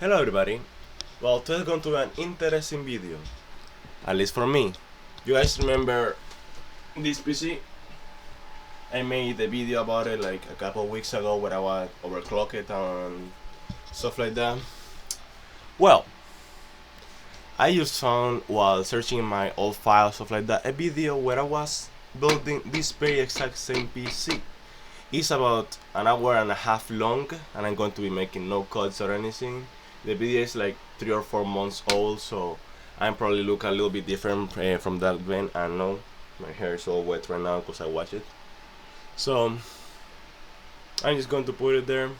Hello everybody. Well, today is going to be an interesting video, at least for me. You guys remember this PC? I made a video about it like a couple of weeks ago where I was overclocked and stuff like that. Well, I just found while searching my old files, stuff like that, a video where I was building this very exact same PC. It's about an hour and a half long, and I'm going to be making no cuts or anything. The video is like 3 or 4 months old, so I'm probably look a little bit different from that then. I know my hair is all wet right now because I watched it. So I'm just going to put it there.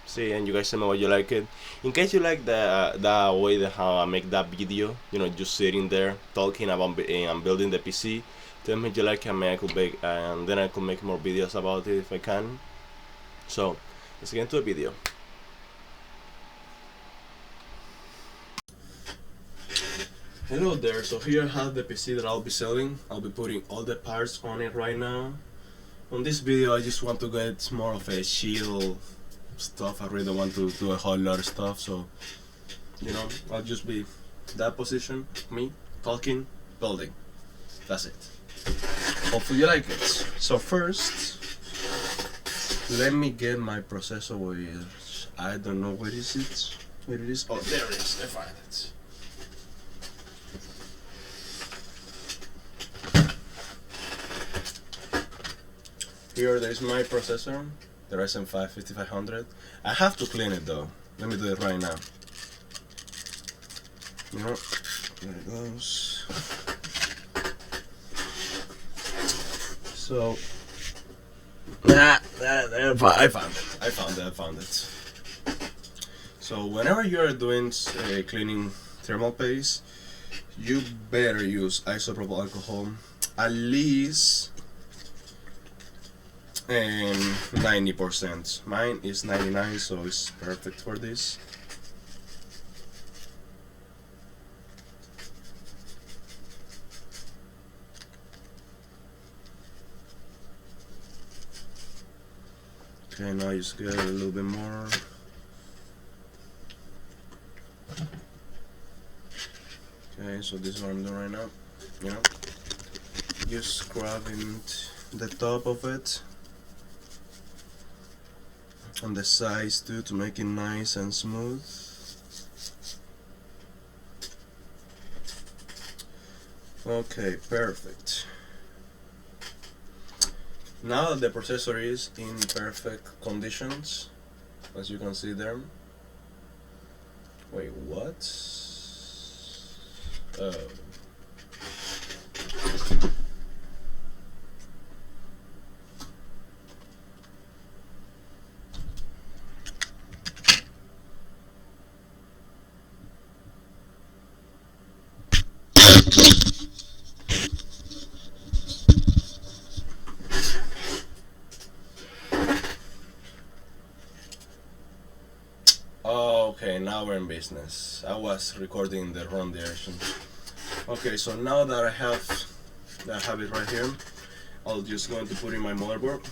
See, and you guys tell me what you like it. In case you like that way that how I make that video, just sitting there talking about and building the PC. Tell me if you like it, and I could make, and then I could make more videos about it if I can. So let's get into the video. Hello there, so here I have the PC that I'll be selling. I'll be putting all the parts on it right now. On this video I just want to get more of a chill stuff. I really don't want to do a whole lot of stuff, so I'll just be that position, me, talking, building. That's it. Hopefully you like it. So first, let me get my processor which I don't know where is it. Where it is? Oh, there it is, I find it. Here there's my processor, the Ryzen 5 5500. I have to clean it though. Let me do it right now. There it goes. So, I found it. So whenever you are doing cleaning thermal paste, you better use isopropyl alcohol at least 90%. Mine is 99, so it's perfect for this. Okay, now just get a little bit more. Okay, so this is what I'm doing right now. Just scrubbing the top of it and the sides too to make it nice and smooth. Okay, perfect. Now that the processor is in perfect conditions, as you can see there. Wait, what? Oh. Okay, now we're in business. I was recording the wrong direction. Okay, so now that I have it right here, I'll just going to put in my motherboard.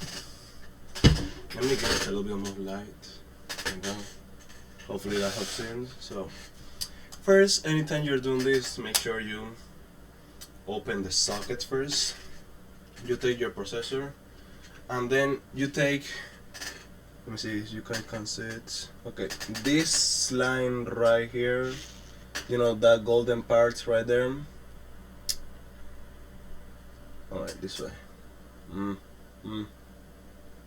Let me get a little bit more light. Okay. Hopefully that helps in. So first, anytime you're doing this, make sure you open the socket first. You take your processor, and then you take, let me see if you can see it. Okay, this line right here, that golden part right there. Alright, this way.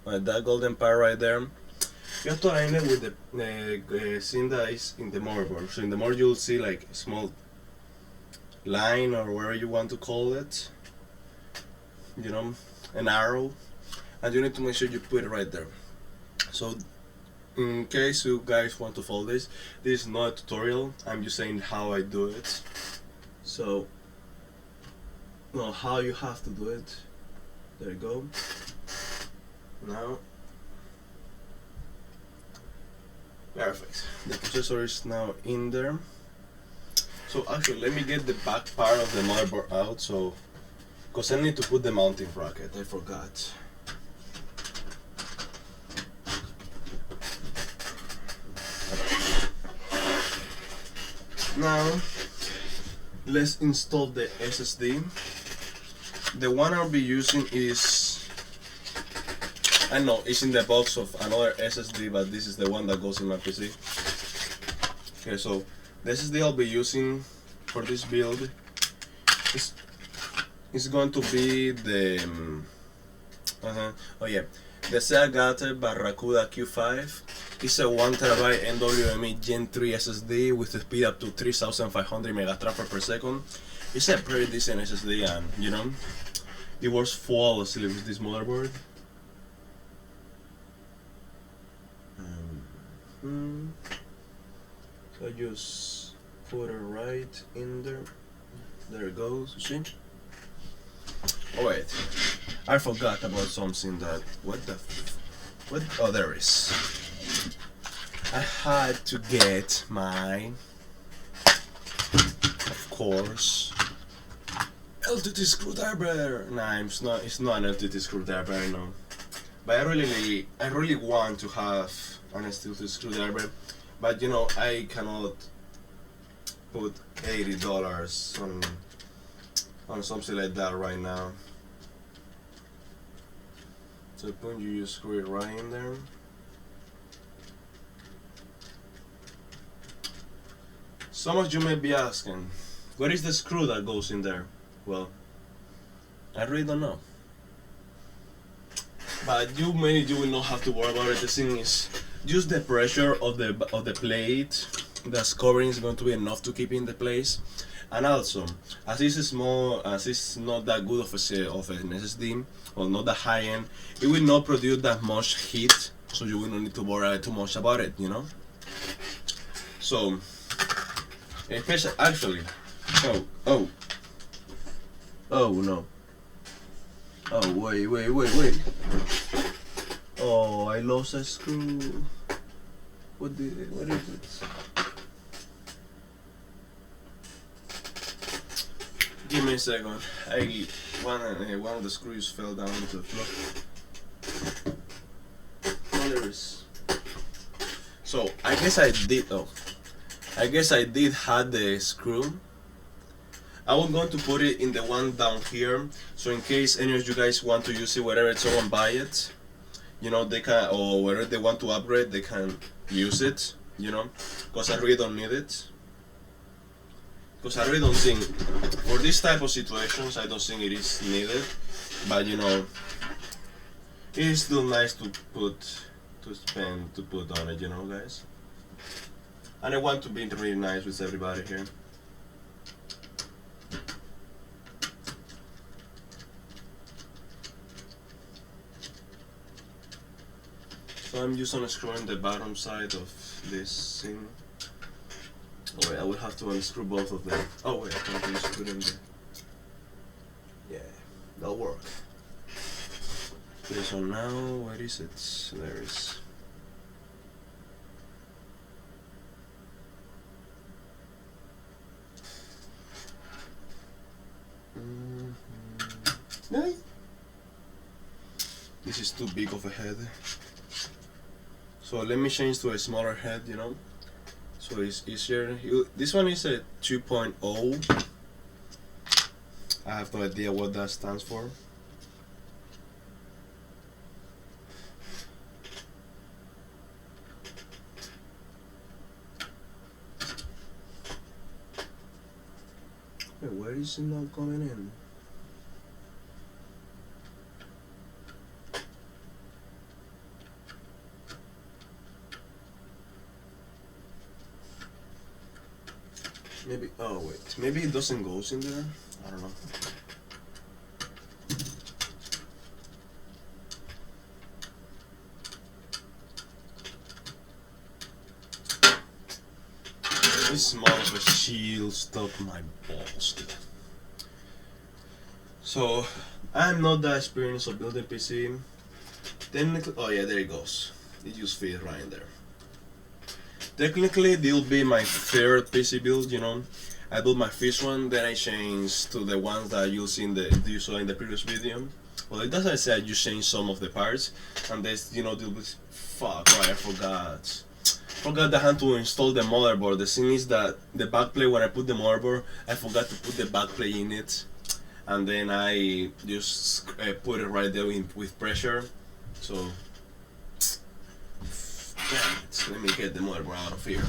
Alright, that golden part right there. You have to align it with the thing that is in the motherboard. So in the motherboard you'll see like a small line or whatever you want to call it. An arrow. And you need to make sure you put it right there. So in case you guys want to follow this is not a tutorial, I'm just saying how I do it. So how you have to do it. There you go. Now perfect. The processor is now in there. So actually let me get the back part of the motherboard out, so because I need to put the mounting bracket, I forgot. Now let's install the SSD. The one I'll be using is, I know it's in the box of another SSD, but this is the one that goes in my PC. Okay, so the SSD I'll be using for this build is going to be the the Seagate Barracuda Q5. It's a 1TB NVMe Gen 3 SSD with a speed up to 3500 megatransfer per second. It's a pretty decent SSD, and you know, it works flawlessly with this motherboard. So I just put it right in there. There it goes. You see? Oh wait, I forgot about something. That what? Oh, there is. I had to get my, of course, LTT screwdriver. Nah, it's not an LTT screwdriver, no. But I really want to have an LTT screwdriver. But you know, I cannot put $80 on something like that right now. So when you just screw it right in there. Some of you may be asking, what is the screw that goes in there? Well, I really don't know. But you will not have to worry about it. The thing is, just the pressure of the plate that's covering is going to be enough to keep it in the place. And also, as it's small, as it's not that good of an SSD, or not that high end, it will not produce that much heat, so you will not need to worry too much about it, you know. So, especially, actually, oh no. Oh wait. Oh, I lost a screw. What is it? Give me a second. One of the screws fell down into the floor. Oh, there is. So I guess I did have the screw. I was going to put it in the one down here, so in case any of you guys want to use it, wherever someone buy it, you know, they can, or wherever they want to upgrade, they can use it, you know, because I really don't need it. Because I really don't think, for this type of situations, I don't think it is needed, but you know, it is still nice to put on it, you know, guys. And I want to be really nice with everybody here. So I'm just unscrewing the bottom side of this thing. Oh wait, I will have to unscrew both of them. Oh wait, I can just put them there. Yeah, that'll work. Okay, so now, where is it? There it is. This is too big of a head. So let me change to a smaller head, you know, so it's easier. This one is a 2.0. I have no idea what that stands for. Wait, where is it not going in? Maybe, oh wait, maybe it doesn't go in there? I don't know. This small of a shield stuck my balls, dude. So, I'm not that experienced of building PC. Technically, oh yeah, there it goes. It just fits right in there. Technically, this will be my third PC build, you know. I built my first one, then I changed to the ones that you saw in the previous video. Well, it doesn't say I just changed some of the parts, and this, you know, fuck, right, I forgot. Forgot the hand to install the motherboard. The thing is that the backplate, when I put the motherboard, I forgot to put the backplate in it, and then I just put it right there with pressure. So, damn it. Let me get the motherboard out of here.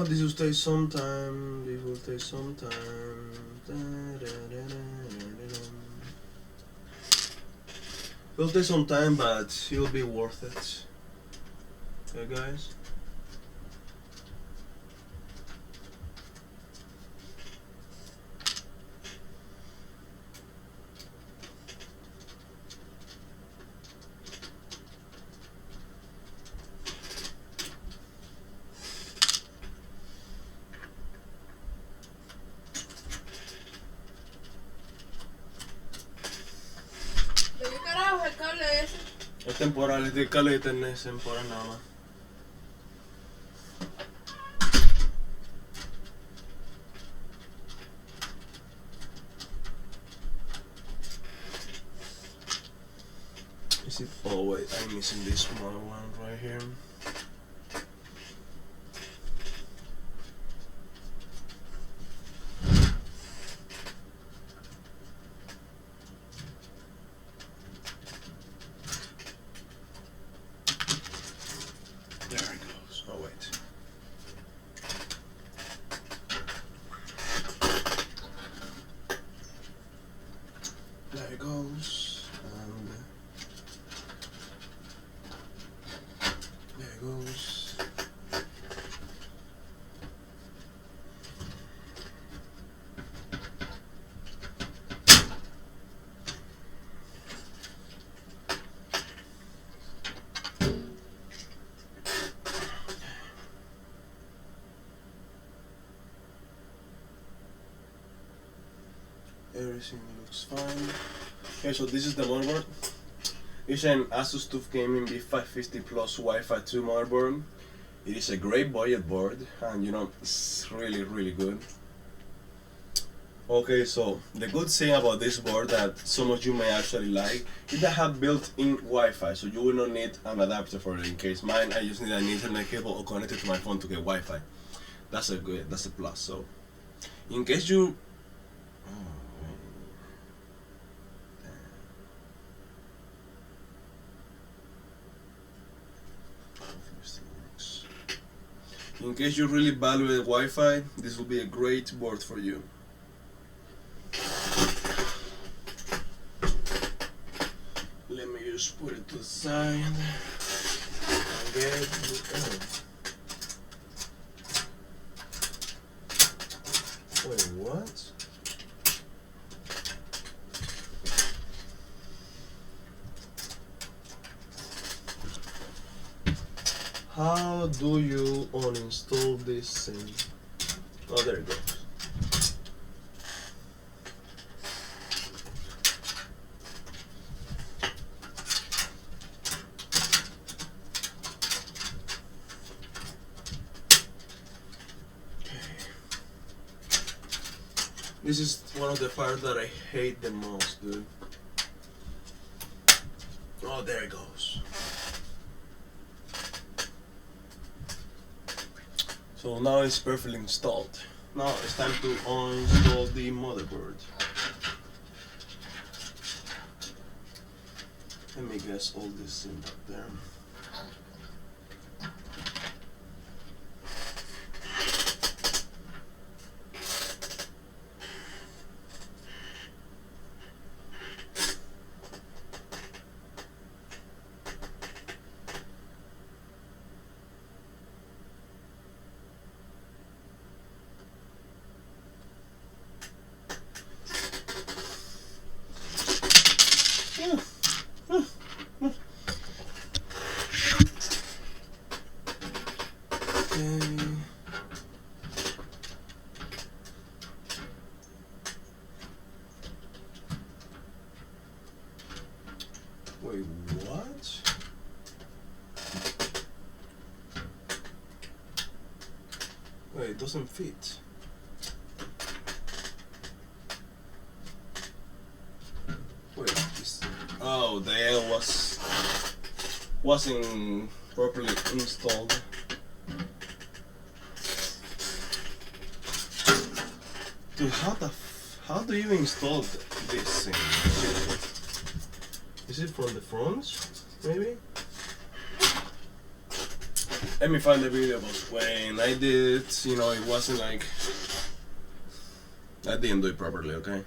This will take some time. This will take some time. It'll take some time, but it'll be worth it. Okay, guys. Es temporal, es de cable de internet, es temporal nada más. Is it? Oh wait, I'm missing this small one right here. There it goes, and there it goes. Everything looks fine. Okay, so this is the motherboard. It's an Asus TUF Gaming B550 Plus Wi-Fi 2 motherboard. It is a great budget board, and you know, it's really good. Okay, so the good thing about this board that some of you may actually like is that have built-in Wi-Fi, so you will not need an adapter for it. In case mine, I just need an Ethernet cable or connect it to my phone to get Wi-Fi. That's a plus. So in case you in case you really value the Wi-Fi, this will be a great board for you. Let me just put it to the side and get Wait, what? How do you uninstall this thing? Oh, there it goes. This is one of the parts that I hate the most, dude. Oh, there it goes. So now it's perfectly installed. Now it's time to uninstall the motherboard. Let me guess all this in back there. Wait, what? Wait, it doesn't fit. Wait, this. Oh, the L wasn't properly installed. Dude, how do you install this thing? Is it from the front? Maybe? Let me find the video, but when I did it, you know, it wasn't like... I didn't do it properly, okay?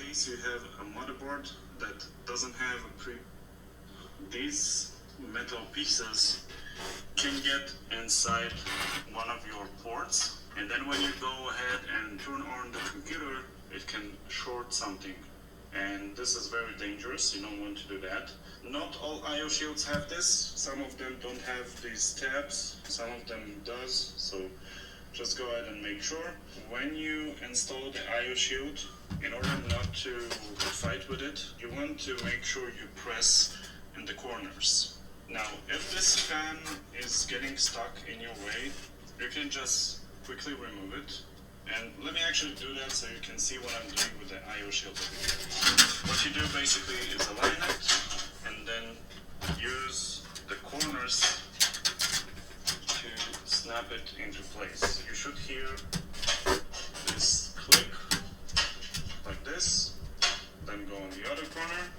In case you have a motherboard that doesn't have these metal pieces can get inside one of your ports, and then when you go ahead and turn on the computer, it can short something, and this is very dangerous. You don't want to do that. Not all I/O shields have this. Some of them don't have these tabs, some of them does, so just go ahead and make sure. When you install the I/O shield, in order not to fight with it, you want to make sure you press in the corners. Now, if this fan is getting stuck in your way, you can just quickly remove it. And let me actually do that so you can see what I'm doing with the I/O shield. What you do basically is align it and then use the corners to snap it into place. You should hear this click like this, then go on the other corner.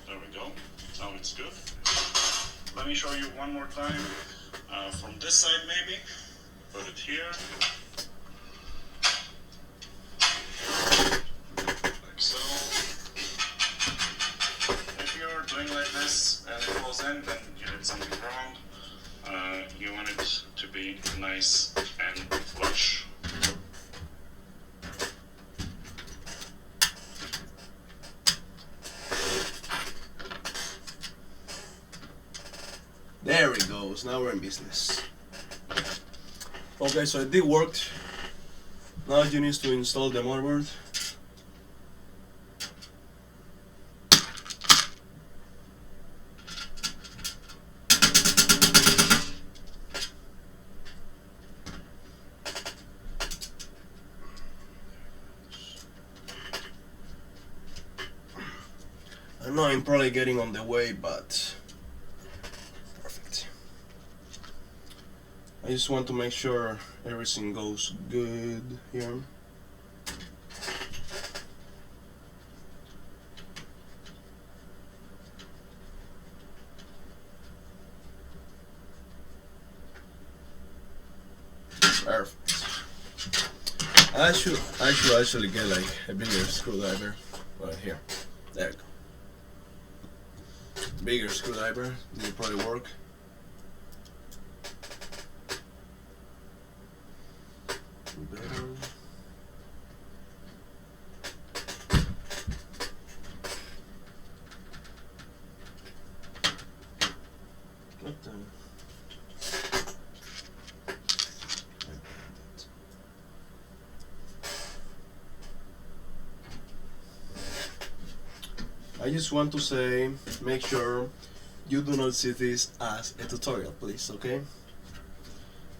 There we go. Now it's good. Let me show you one more time from this side maybe. Put it here. Like so. If you're doing like this and it falls in, then you did something wrong. You want it to be nice and flush. There it goes, now we're in business. Okay, so it did work. Now you need to install the motherboard. I know I'm probably getting on the way, but perfect. I just want to make sure everything goes good here. Perfect. I should actually get like a bigger screwdriver right here. There you go. Bigger screwdriver, this will probably work. Better. What the? I just want to say, make sure you do not see this as a tutorial, please, okay?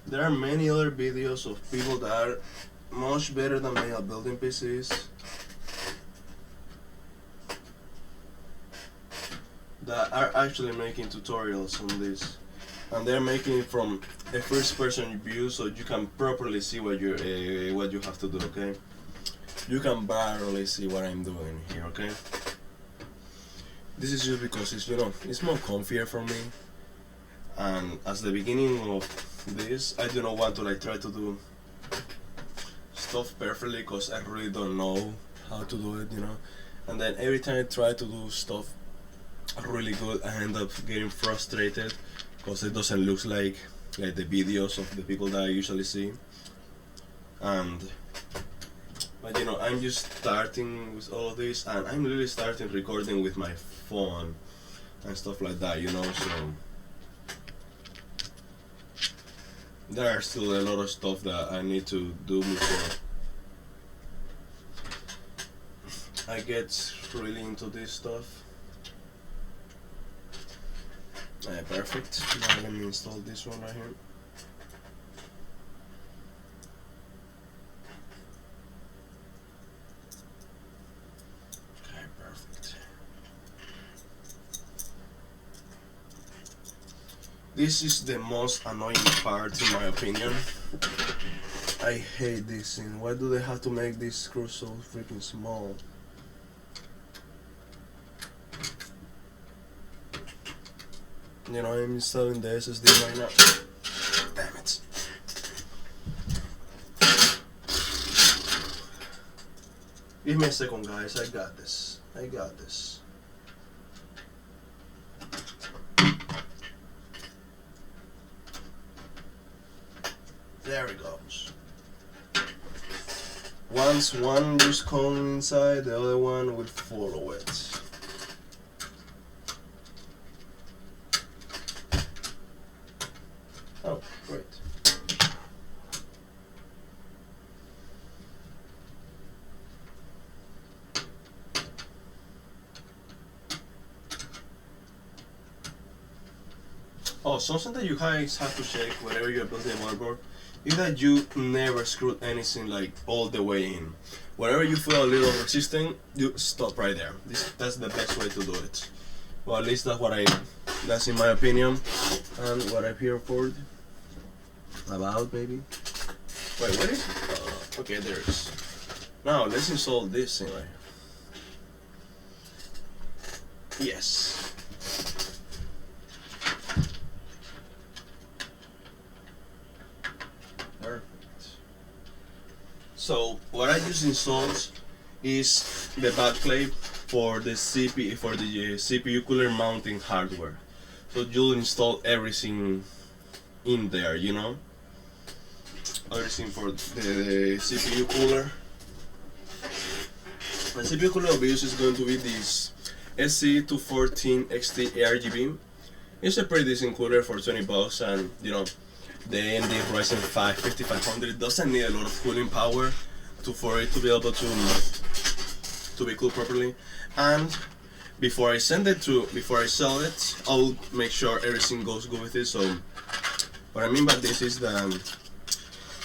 There are many other videos of people that are much better than me at building PCs, that are actually making tutorials on this, and they're making it from a first-person view, so you can properly see what you have to do. Okay, you can barely see what I'm doing here. Okay, this is just because it's more comfier for me, and as the beginning of this, I do not want to like try to do stuff perfectly because I really don't know how to do it, and then every time I try to do stuff really good, I end up getting frustrated because it doesn't look like the videos of the people that I usually see. But I'm just starting with all of this, and I'm really starting recording with my phone and stuff like that, so there are still a lot of stuff that I need to do before I get really into this stuff. Perfect. Now let me install this one right here. Okay, perfect. This is the most annoying part in my opinion. I hate this thing. Why do they have to make this screw so freaking small? I'm installing the SSD right now. Damn it. Give me a second, guys. I got this. There it goes. Once one just comes inside, the other one will follow it. Oh, great. Oh, something that you guys have to check whenever you're building a motherboard is that you never screwed anything like all the way in. Whenever you feel a little resistant, you stop right there. That's the best way to do it. Well, at least that's in my opinion, and what I've heard about maybe. Wait, what is it? Okay, there it is. Now let's install this thing right here. Yes. Perfect. So what I just installed is the backplate for the CPU cooler mounting hardware. So you'll install everything in there, everything for the CPU cooler. The CPU cooler of use is going to be this SC214 XT ARGB. It's a pretty decent cooler for $20, and the AMD Ryzen 5 5500 doesn't need a lot of cooling power for it to be able to be cooled properly. And before I sell it, I'll make sure everything goes good with it. So what I mean by this is that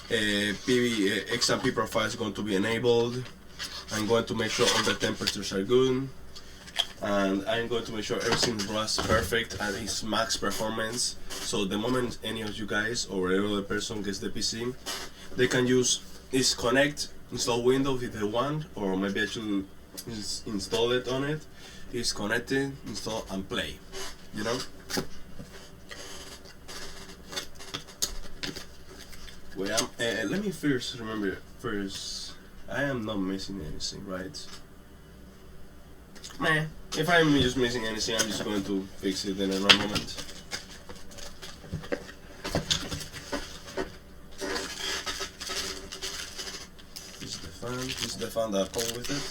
XMP profile is going to be enabled. I'm going to make sure all the temperatures are good, and I'm going to make sure everything runs perfect at its max performance. So the moment any of you guys or any other person gets the PC, they can use this connect, install Windows if they want, or maybe I should install it on it. It's connected, install and play, Well, let me remember I am not missing anything, right? Man, if I'm just missing anything, I'm just going to fix it in another moment. This is the fan that comes with it.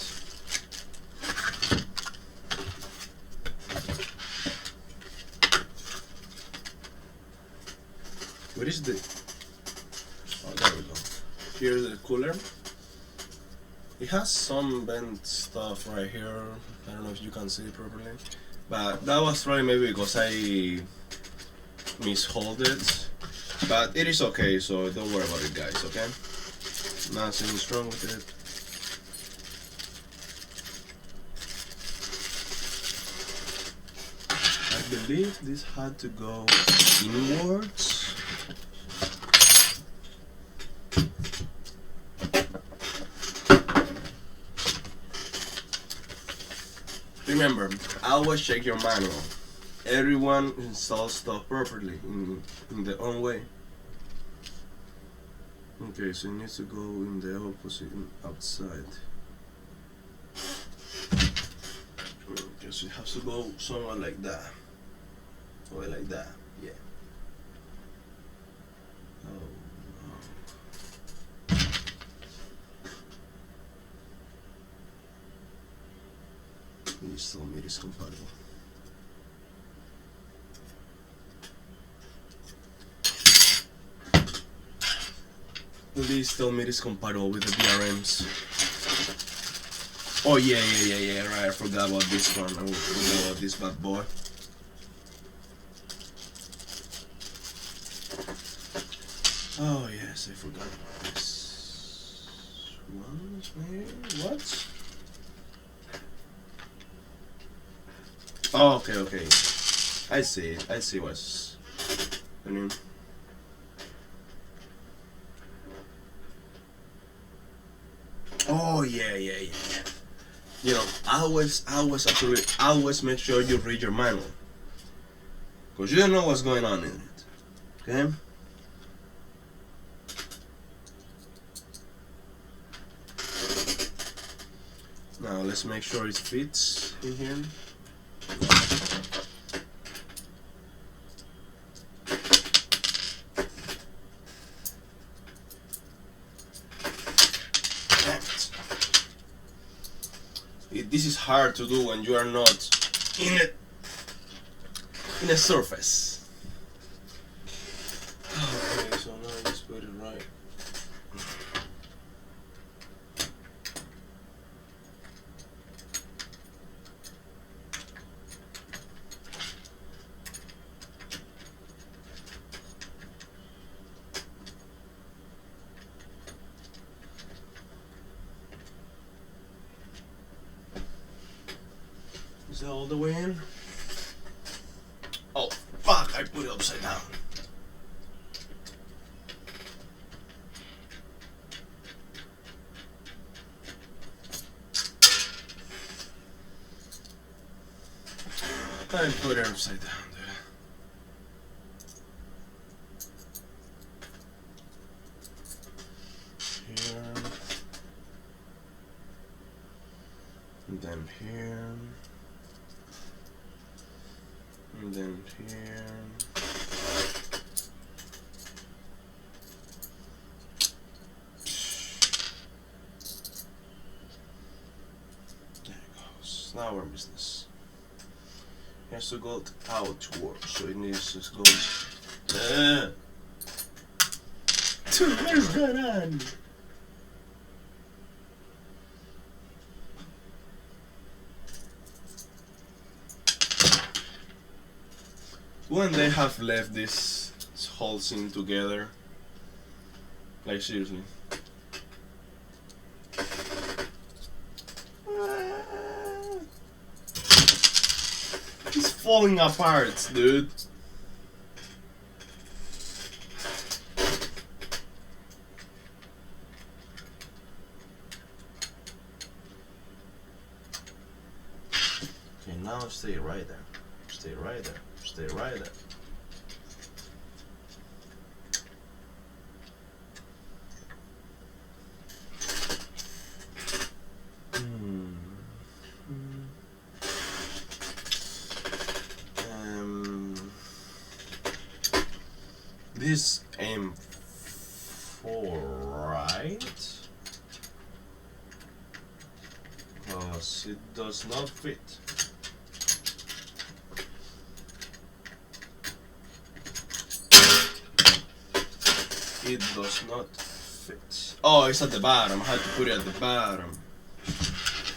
Where is the... Oh, there we go. Here's the cooler. It has some bent stuff right here. I don't know if you can see it properly, but that was probably maybe because I mishold it. But it is okay, so don't worry about it, guys. Okay, nothing is wrong with it. believe this had to go inwards. Remember, always check your manual. Everyone installs stuff properly in their own way. Okay, so it needs to go in the opposite outside. Okay, so it has to go somewhere like that. Or like that, yeah. Oh no. Please tell me it is compatible. Please tell me it is compatible with the BRMs. Oh yeah, right, I forgot about this one. I forgot about this bad boy. Oh yes, I forgot about this one. What? Oh, okay. I see it. I see what's happening. Oh yeah. You know, always make sure you read your manual, cause you don't know what's going on in it. Okay. Now let's make sure it fits in here. This is hard to do when you are not in a surface. Okay, so now I just put it right. Is that all the way in? Oh, fuck, I put it upside down. I put it upside down, dude. Here. And then here. And then here. There it goes. Now we're in business. It has to go outward, so it needs to go. Dude, what is going on? When they have left this whole scene together, like seriously. It's falling apart, dude. Okay, now stay right there. Stay right there. Stay right there. This M4, right? Because it does not fit. It does not fit. Oh, it's at the bottom. I had to put it at the bottom.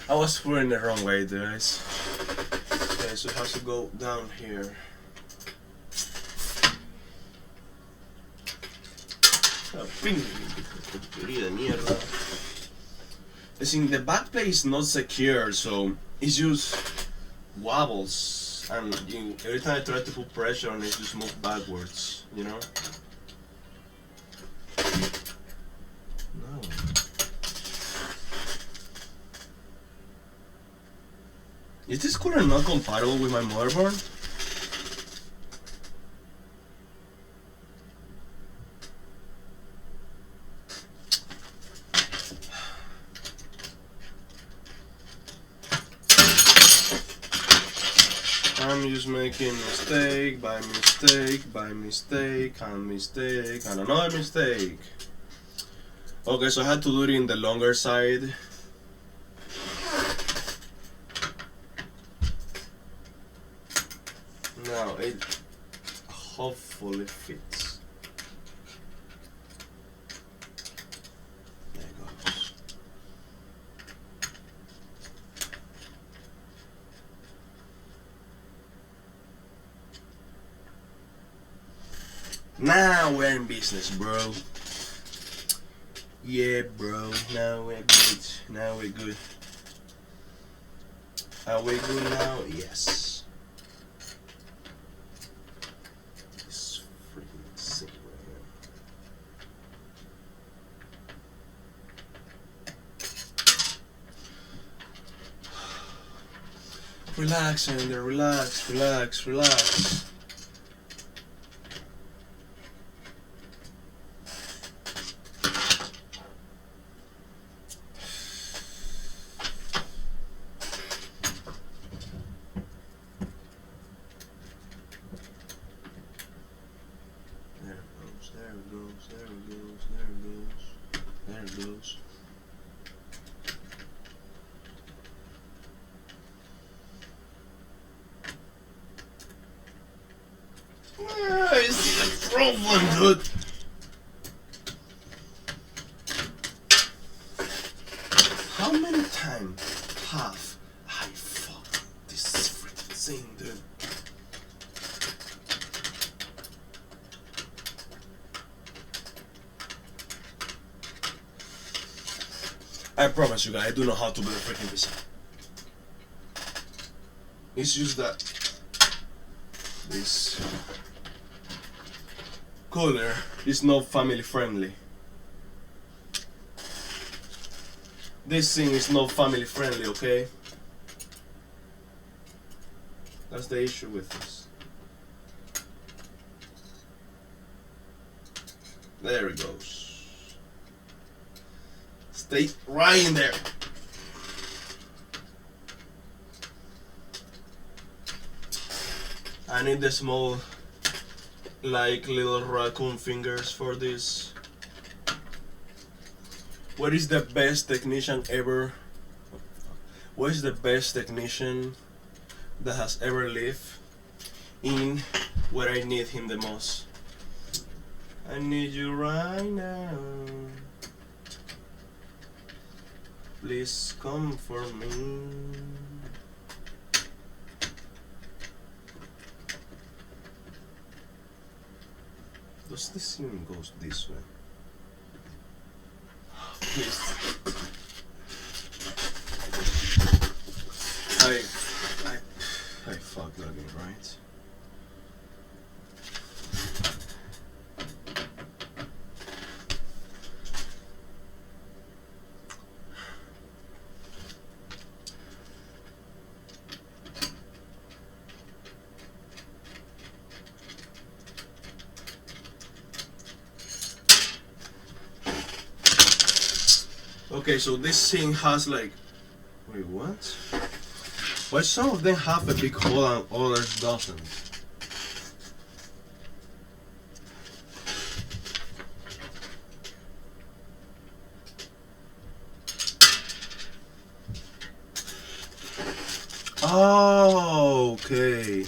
I was putting it the wrong way, guys. Okay, so it has to go down here. I think the back plate is not secure, so it's just wobbles And every time I try to put pressure on it, just move backwards, you know? No. Is this cooler not compatible with my motherboard? I'm just making mistake by mistake by mistake and mistake and another mistake. Okay, so I had to do it in the longer side. Now it hopefully fits. There it goes. Now we're in business, bro. Yeah, bro. Now we're good. Now we're good. Are we good now? Yes. This freaking sick right here. Relax, Ender. Relax, relax, relax. There it goes, there it goes, there it goes, there it goes. I see the problem, dude. How many times have I fucked this freaking thing, dude? I promise you guys, I do know how to build a freaking PC. It's just that this cooler is not family friendly. This thing is not family friendly, okay? That's the issue with this. There it goes. Stay right in there. I need the small, like little raccoon fingers for this. What is the best technician ever? What is the best technician that has ever lived in where I need him the most? I need you right now. Please come for me. Does this even goes this way? Please. I fucked again, right? Okay, so this thing has like, wait, what? Why some of them have a big hole and others doesn't? Oh, okay.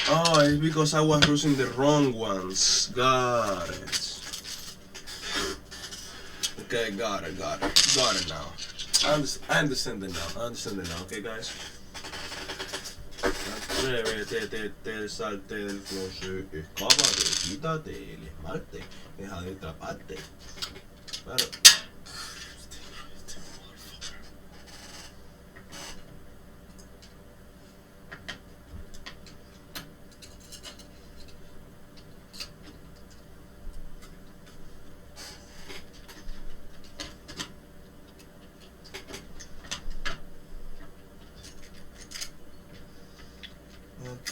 Oh, it's because I was using the wrong ones. Got it. Okay, got it now. I understand it now, okay guys? Atrévete, salte del closet, escápate, quítate el esmalte, deja de atraparte. Pero...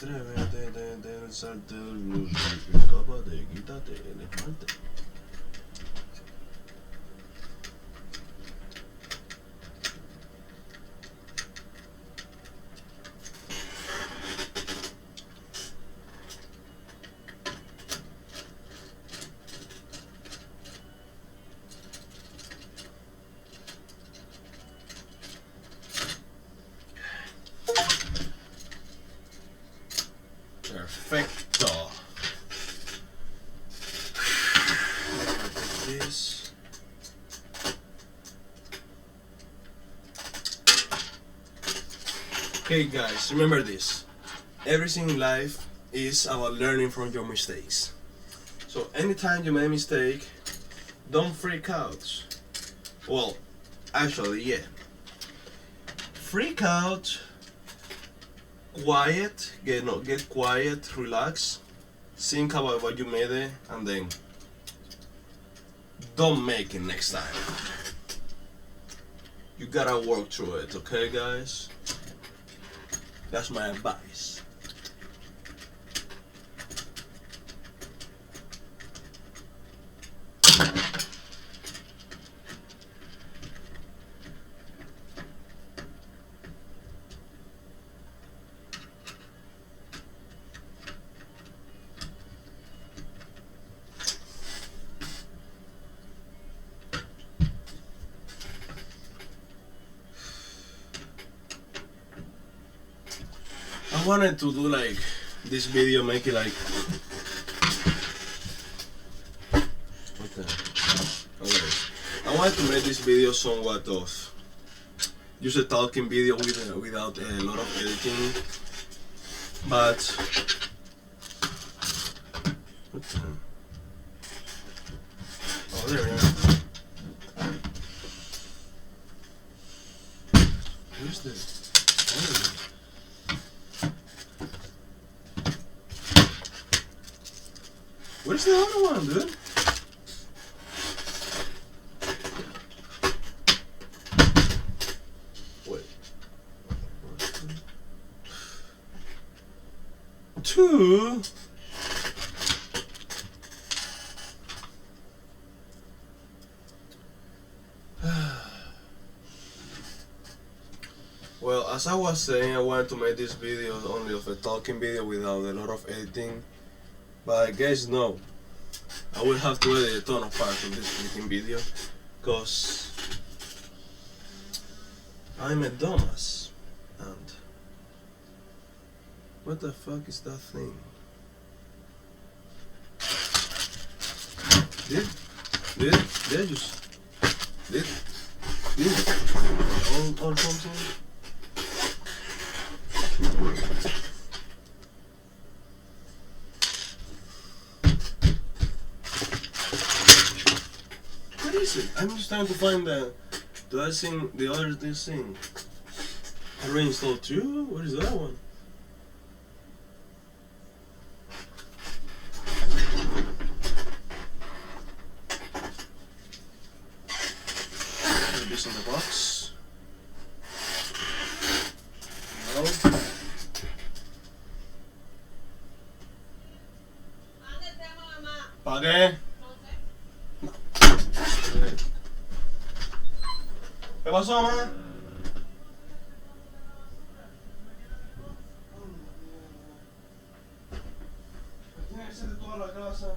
Atrévete, del salte del blues, escápate, quítate el esmalte. Perfecto. This. Okay, guys, remember this. Everything in life is about learning from your mistakes. So anytime you make a mistake, don't freak out. Well, actually, yeah. Freak out, quiet, get quiet, relax, think about what you made it, and then don't make it next time. You gotta work through it, okay, guys? That's my advice. I wanted to do like this video, make it like what the okay. I wanted to make this video somewhat of just a talking video without a lot of editing, but what the oh there we are. Where's the oh. Where's the other one, dude? Wait. Two. Well, as I was saying, I wanted to make this video only of a talking video without a lot of editing. But I guess no, I will have to edit a ton of parts of this freaking video, cause I'm a dumbass. And what the fuck is that thing? Did I just did or something? What is it? I'm just trying to find the thing, the other this thing. I reinstalled two? What is that one? Put this in the box. No. ¿Para qué? ¿Qué pasó, mamá? Tiene que ser de toda la casa.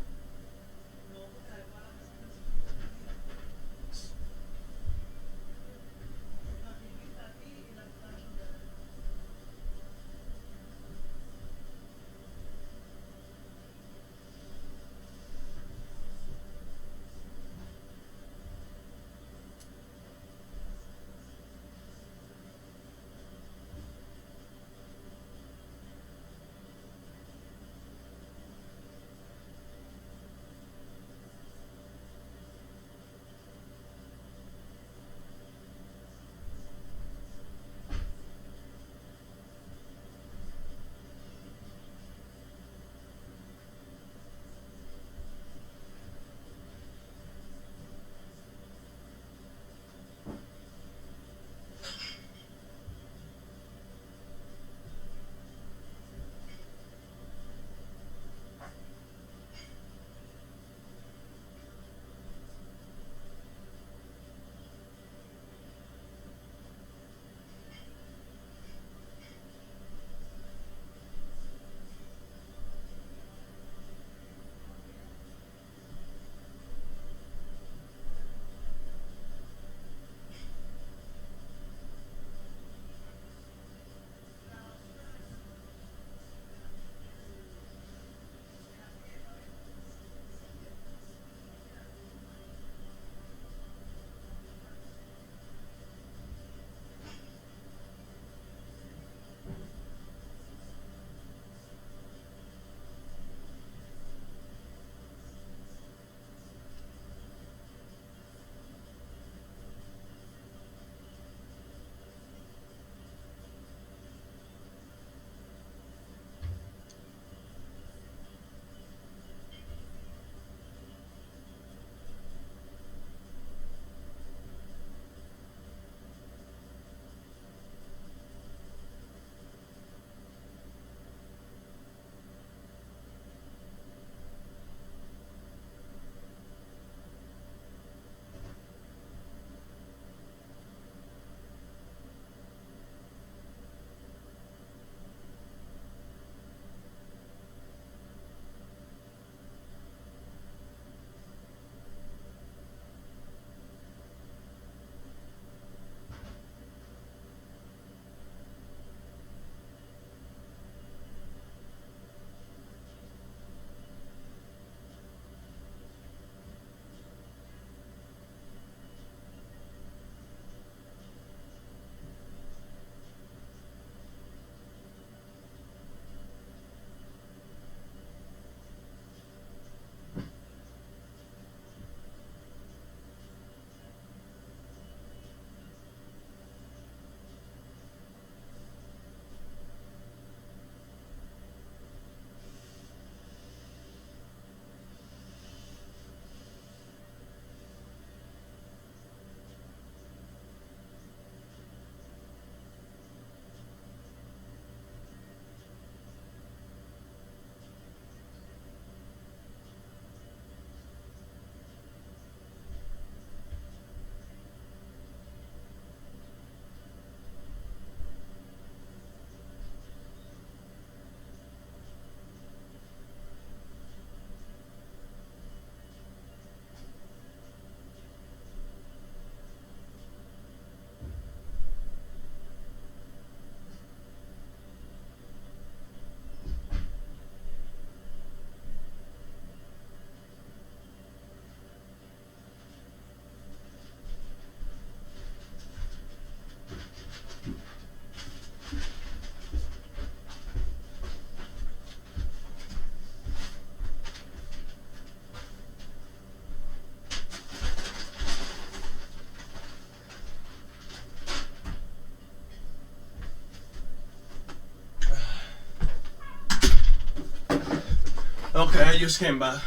Okay, I just came back.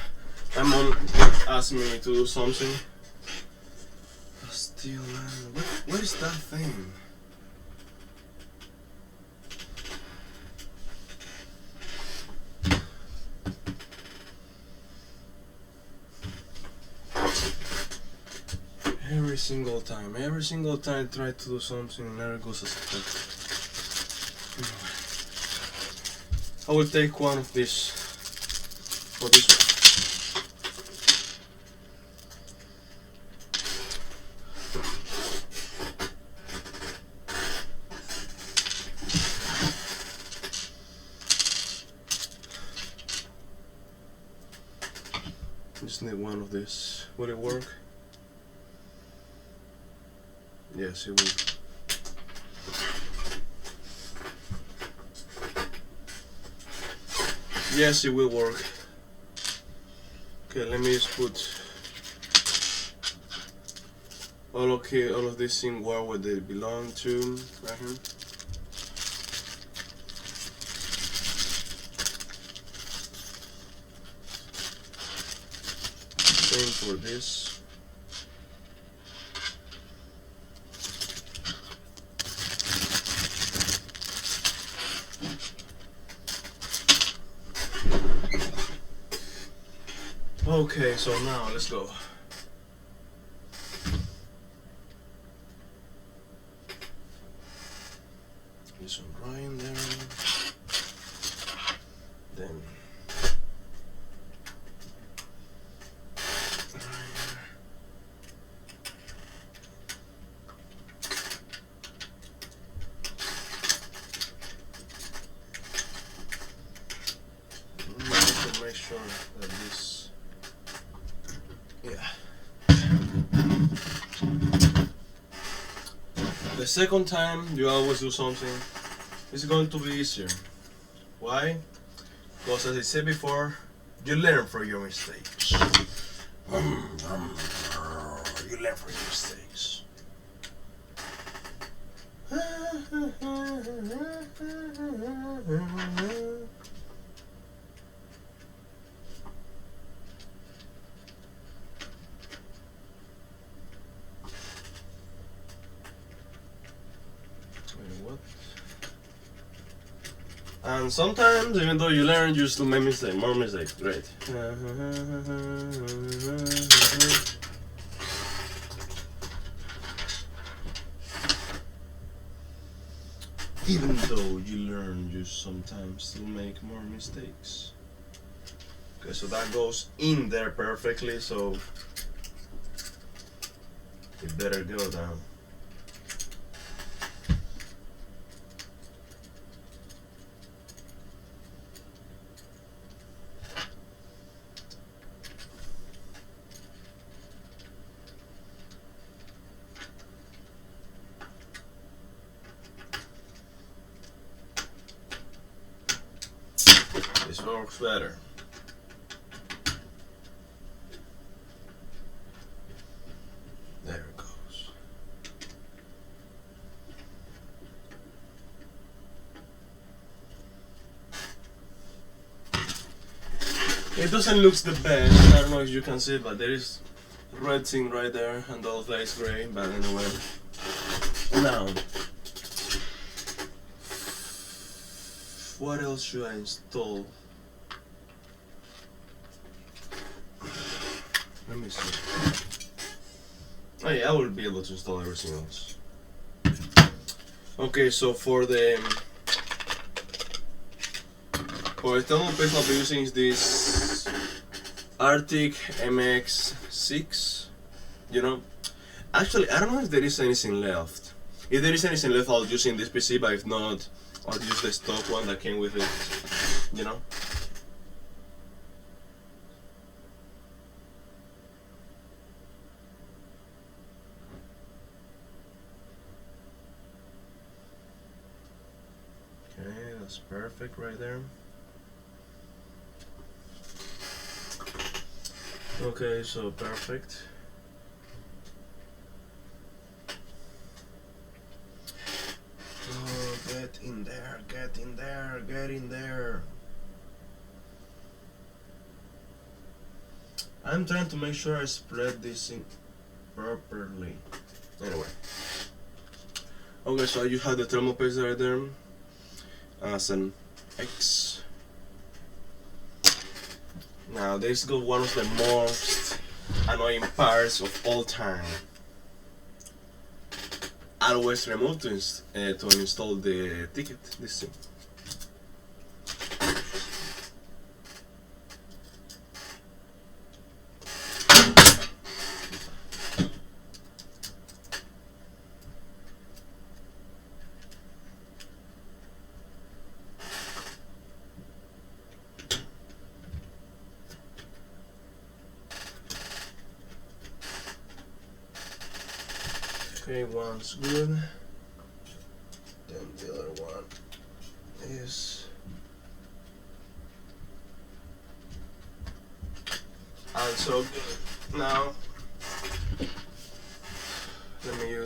My mom asked me to do something. Still, man, what is that thing? Every single time I try to do something, it never goes as expected. I will take one of these for this one. Just need one of these. Will it work? Yes, it will. Yes, it will work. Okay, let me just put all of these things where they belong to, right here. Same for this. Okay, so now let's go. This one right in there. Then make sure that this, yeah. The second time you always do something, it's going to be easier. Why? Because as I said before, you learn from your mistakes. You learn from your mistakes. What? And sometimes, even though you learn, you still make mistakes, more mistakes. Great. Even though you learn, you sometimes still make more mistakes. Okay, so that goes in there perfectly, so it better go down. This works better. There it goes. It doesn't look the best. I don't know if you can see it, but there is red thing right there, and all that is gray. But anyway, now what else should I install? Let me see. Oh yeah, I will be able to install everything else. Okay, so for the thermal paste I'll be using is this Arctic MX6. You know, actually I don't know if there is anything left. If there is anything left, I'll use in this PC, but if not, I'll use the stock one that came with it. You know. Okay, that's perfect right there. Okay, so perfect. Oh, get in there, get in there, get in there. I'm trying to make sure I spread this in properly. Anyway. Okay, so you have the thermal paste right there as an X. Now this is one of the most annoying parts of all time. Always remove to install the ticket, this thing. Okay, one's good. Then the other one is also good. Now let me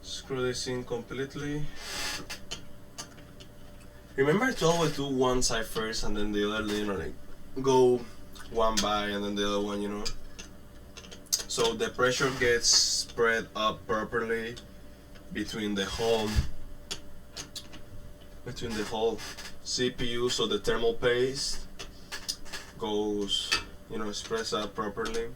screw this in completely. Remember to always do one side first and then the other, like go one by and then the other one, so the pressure gets spread up properly between the whole CPU, so the thermal paste goes, spreads out properly.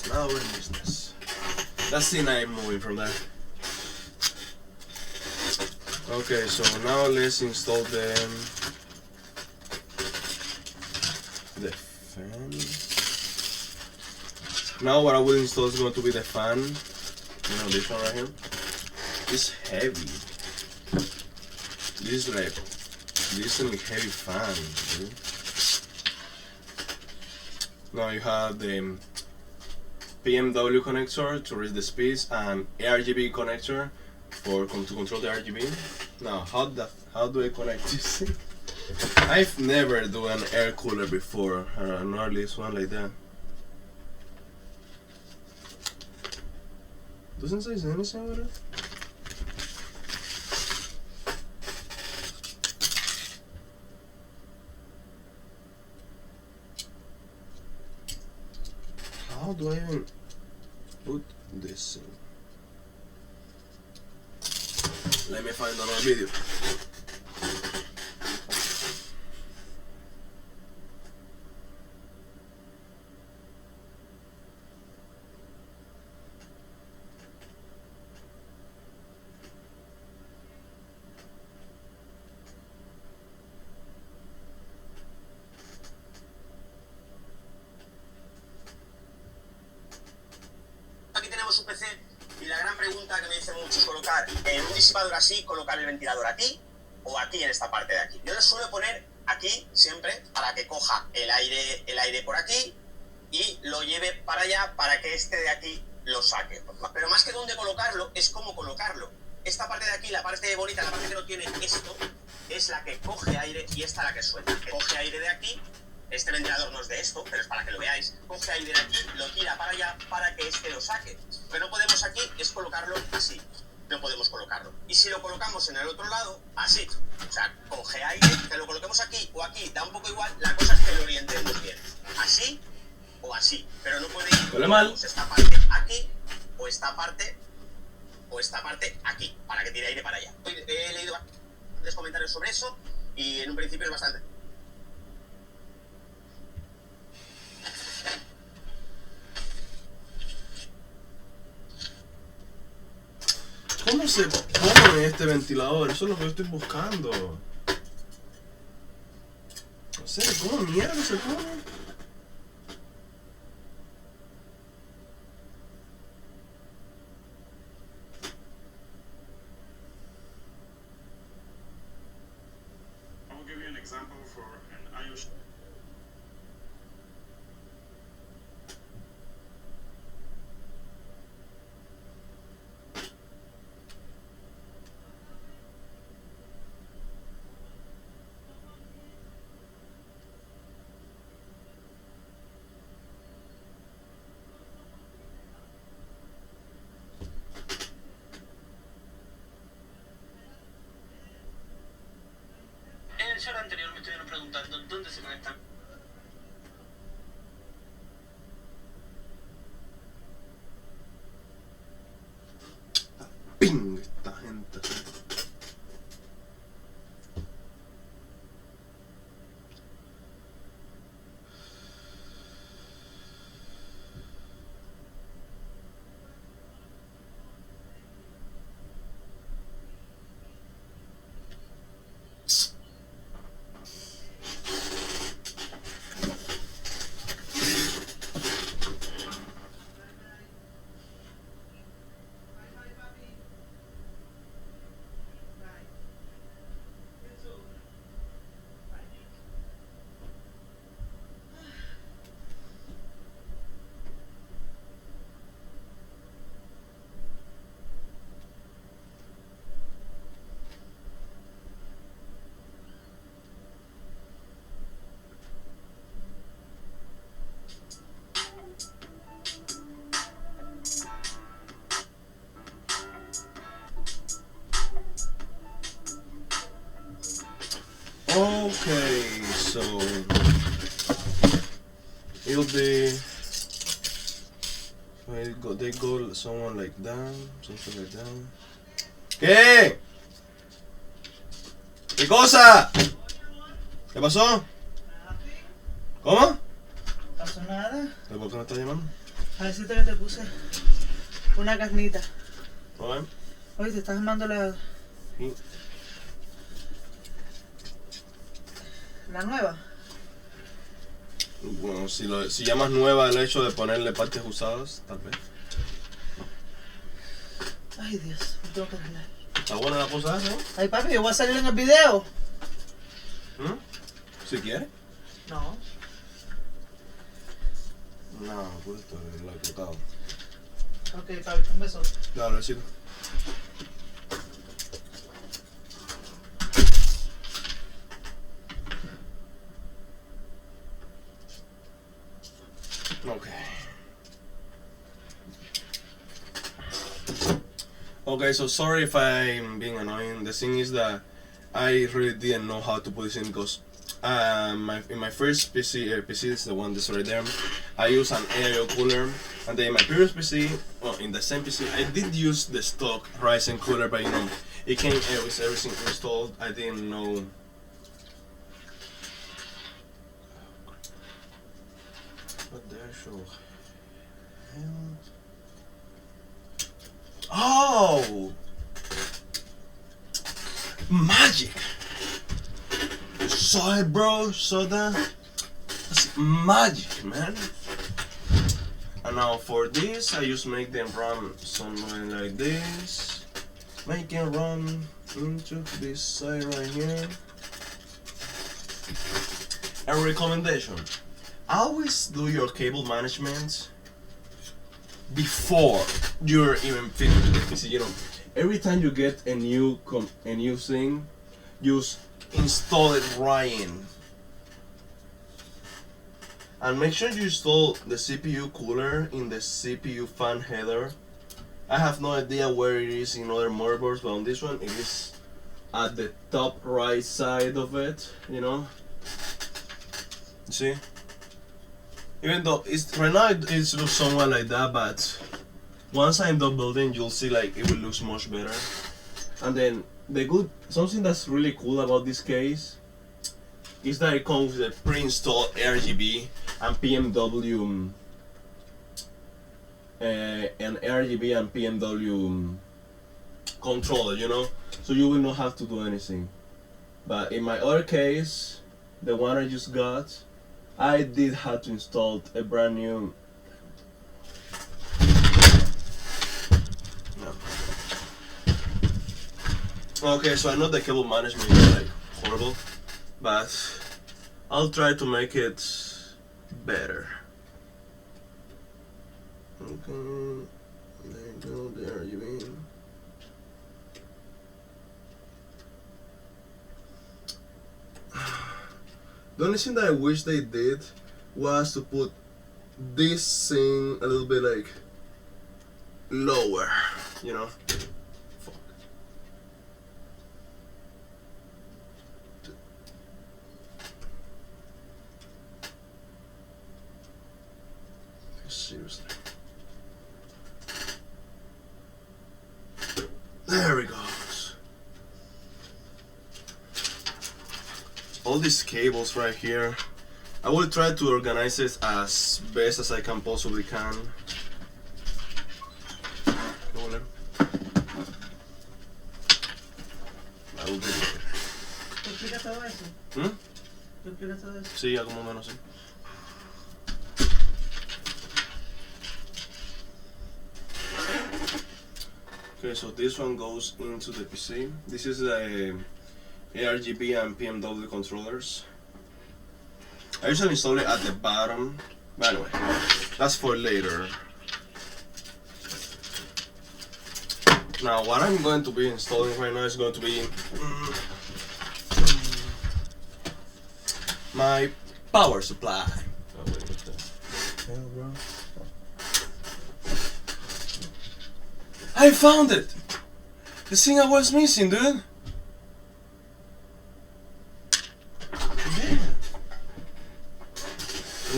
Now we're in business. That's the night moving from there. Okay, so now let's install the fan. Now what I will install is going to be the fan. This one right here. It's heavy. This is like heavy fan, dude. Now you have the PMW connector to reach the speeds and RGB connector to control the RGB. Now, how do I connect this? I've never done an air cooler before, nor at least one like that. Doesn't say anything about it. How do I even put this in? Let me find another video. Su PC y la gran pregunta que me dicen muchos es colocar en un disipador así, colocar el ventilador aquí o aquí en esta parte de aquí. Yo lo suelo poner aquí siempre para que coja el aire por aquí y lo lleve para allá para que este de aquí lo saque. Pero más que dónde colocarlo, es cómo colocarlo. Esta parte de aquí, la parte bonita, la parte que no tiene esto, es la que coge aire y esta la que suelta. Coge aire de aquí. Este ventilador no es de esto, pero es para que lo veáis. Coge aire de aquí, lo tira para allá para que este lo saque. Lo que no podemos aquí es colocarlo así. No podemos colocarlo. Y si lo colocamos en el otro lado, así. O sea, coge aire, que lo coloquemos aquí o aquí, da un poco igual. La cosa es que lo orientemos bien. Así o así. Pero no puede ir esta parte aquí o esta parte aquí, para que tire aire para allá. He leído varios comentarios sobre eso y en un principio es bastante... ¿Cómo se pone este ventilador? Eso es lo que yo estoy buscando. No sé, ¿cómo mierda se pone? I will give you an example for an IOS. preguntando dónde se conectan. Ping, esta gente. Okay, so it'll be they go someone like that, something like that. ¿Qué? ¿Qué cosa? ¿Qué pasó? ¿Cómo? No pasó nada. ¿Por qué me estás llamando? A ver si te puse una carnita. Okay. Oye, te estás llamando Sí. la nueva. Bueno, si llamas nueva el hecho de ponerle partes usadas, tal vez. Ay, Dios, me tengo que arreglar. ¿Está buena la cosa esa, no? Ay, papi, yo voy a salir en el video. Si quieres. No. No, pues esto es lo equivocado. Ok, papi, un beso. Dale, besito. Okay, so sorry if I'm being annoying. The thing is that I really didn't know how to put this in because in my first PC is the one that's right there, I use an air cooler, and then in my previous PC, well, in the same PC, I did use the stock Ryzen cooler, but you know, it came with everything installed. I didn't know. What the actual hell? Oh! Magic! You saw it, bro? Saw that? That's magic, man. And now for this, I just make them run something like this. Make it run into this side right here. A recommendation: always do your cable management before you're even finished with the PC. You know, every time you get a new thing, just install it right in. And make sure you install the CPU cooler in the CPU fan header. I have no idea where it is in other motherboards, but on this one it is at the top right side of it, you know. See? Even though it's right now it looks somewhat like that, but once I'm done building, you'll see like it will look much better. And then something that's really cool about this case is that it comes with a pre-installed RGB and PMW an RGB and PMW controller, you know, so you will not have to do anything. But in my other case, the one I just got, I did have to install a brand new. No. Okay, so I know the cable management is like horrible, but I'll try to make it better. Okay, there you go, there you mean. The only thing that I wish they did was to put this thing a little bit like lower, you know. Fuck. There it goes. All these cables right here. I will try to organize it as best as I can possibly can. I will do it. ¿Tú explicas todo eso? ¿Mm? ¿Tú explicas todo eso? Sí, algo más o menos sí. Okay, so this one goes into the PC. This is the ARGB and PMW controllers. I usually install it at the bottom, but anyway, that's for later. Now, what I'm going to be installing right now is going to be my power supply. Oh, wait, what the hell, bro? I found it! The thing I was missing, dude! Yeah.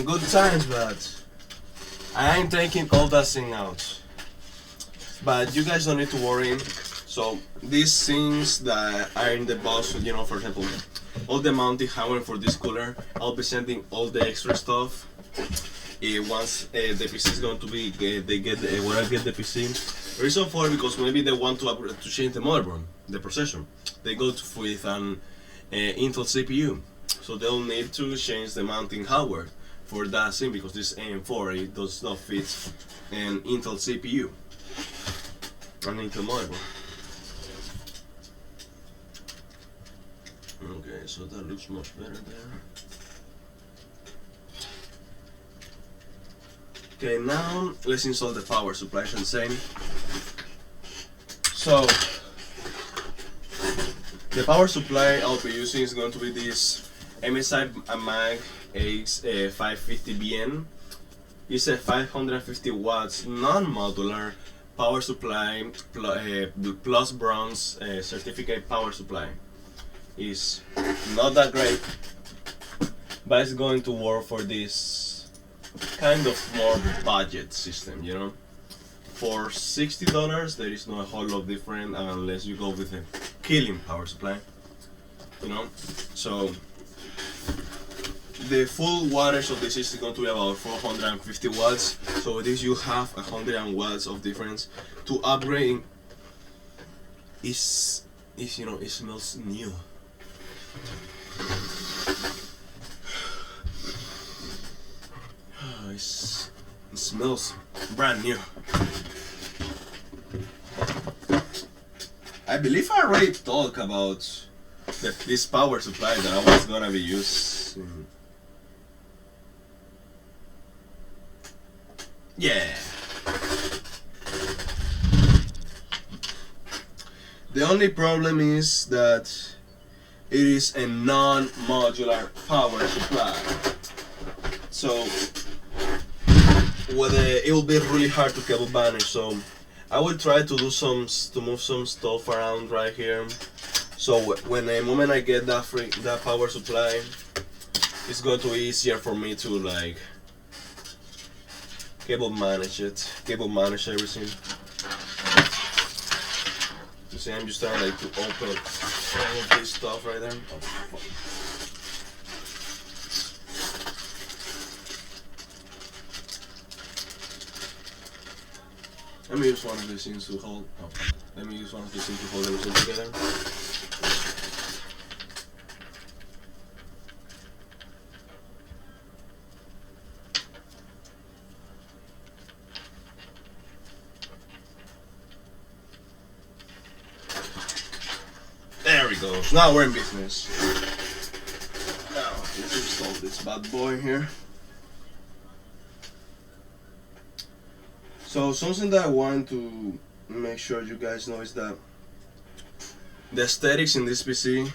Good times, but I ain't taking all that thing out. But you guys don't need to worry. So these things that are in the box, you know, for example, all the mounting hardware for this cooler, I'll be sending all the extra stuff. Once the PC is going to be, they get when I get the PC. Reason for it because maybe they want to change the motherboard, the processor. They go with an Intel CPU, so they'll need to change the mounting hardware for that thing because this AM4 it does not fit an Intel CPU, an Intel motherboard. Okay, so that looks much better there. Okay, now let's install the power supply and same. So the power supply I'll be using is going to be this MSI Mag X550BN. It's a 550 watts non-modular power supply plus bronze certificate power supply. It's not that great, but it's going to work for this kind of more budget system, you know. For $60 there is no a whole lot different unless you go with a killing power supply, you know. So the full wattage of this is going to be about 450 watts, so with this you have 100 watts of difference. To upgrade is you know, it smells new. It smells brand new. I believe I already talked about this power supply that I was gonna be using. Yeah. The only problem is that it is a non-modular power supply. So it will be really hard to cable manage. So I will try to do move some stuff around right here. So when the moment I get that power supply, it's going to be easier for me to like cable manage everything. You see, I'm just trying like to open all of this stuff right there. Oh, fuck. Let me use one of these things to hold. Oh, let me use one of these things to hold everything together. There we go. Now we're in business. Now let's install this bad boy here. So something that I want to make sure you guys know is that the aesthetics in this PC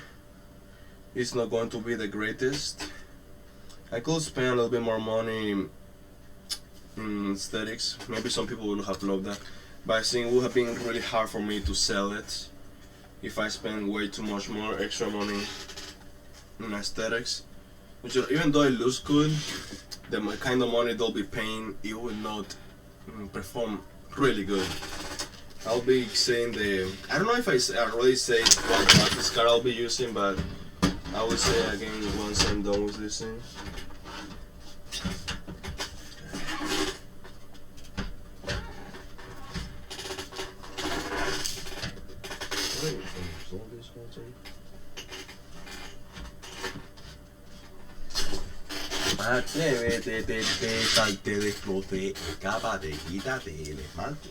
is not going to be the greatest. I could spend a little bit more money in aesthetics. Maybe some people would have loved that, but I think it would have been really hard for me to sell it if I spend way too much more extra money in aesthetics. Which, even though it looks good, the kind of money they'll be paying, it will not perform really good. I'll be saying I don't know if I already say what graphics card I'll be using, but I will say again once I'm done with this thing. Atrévete, salte, explote, escápate, quítate el esmalte.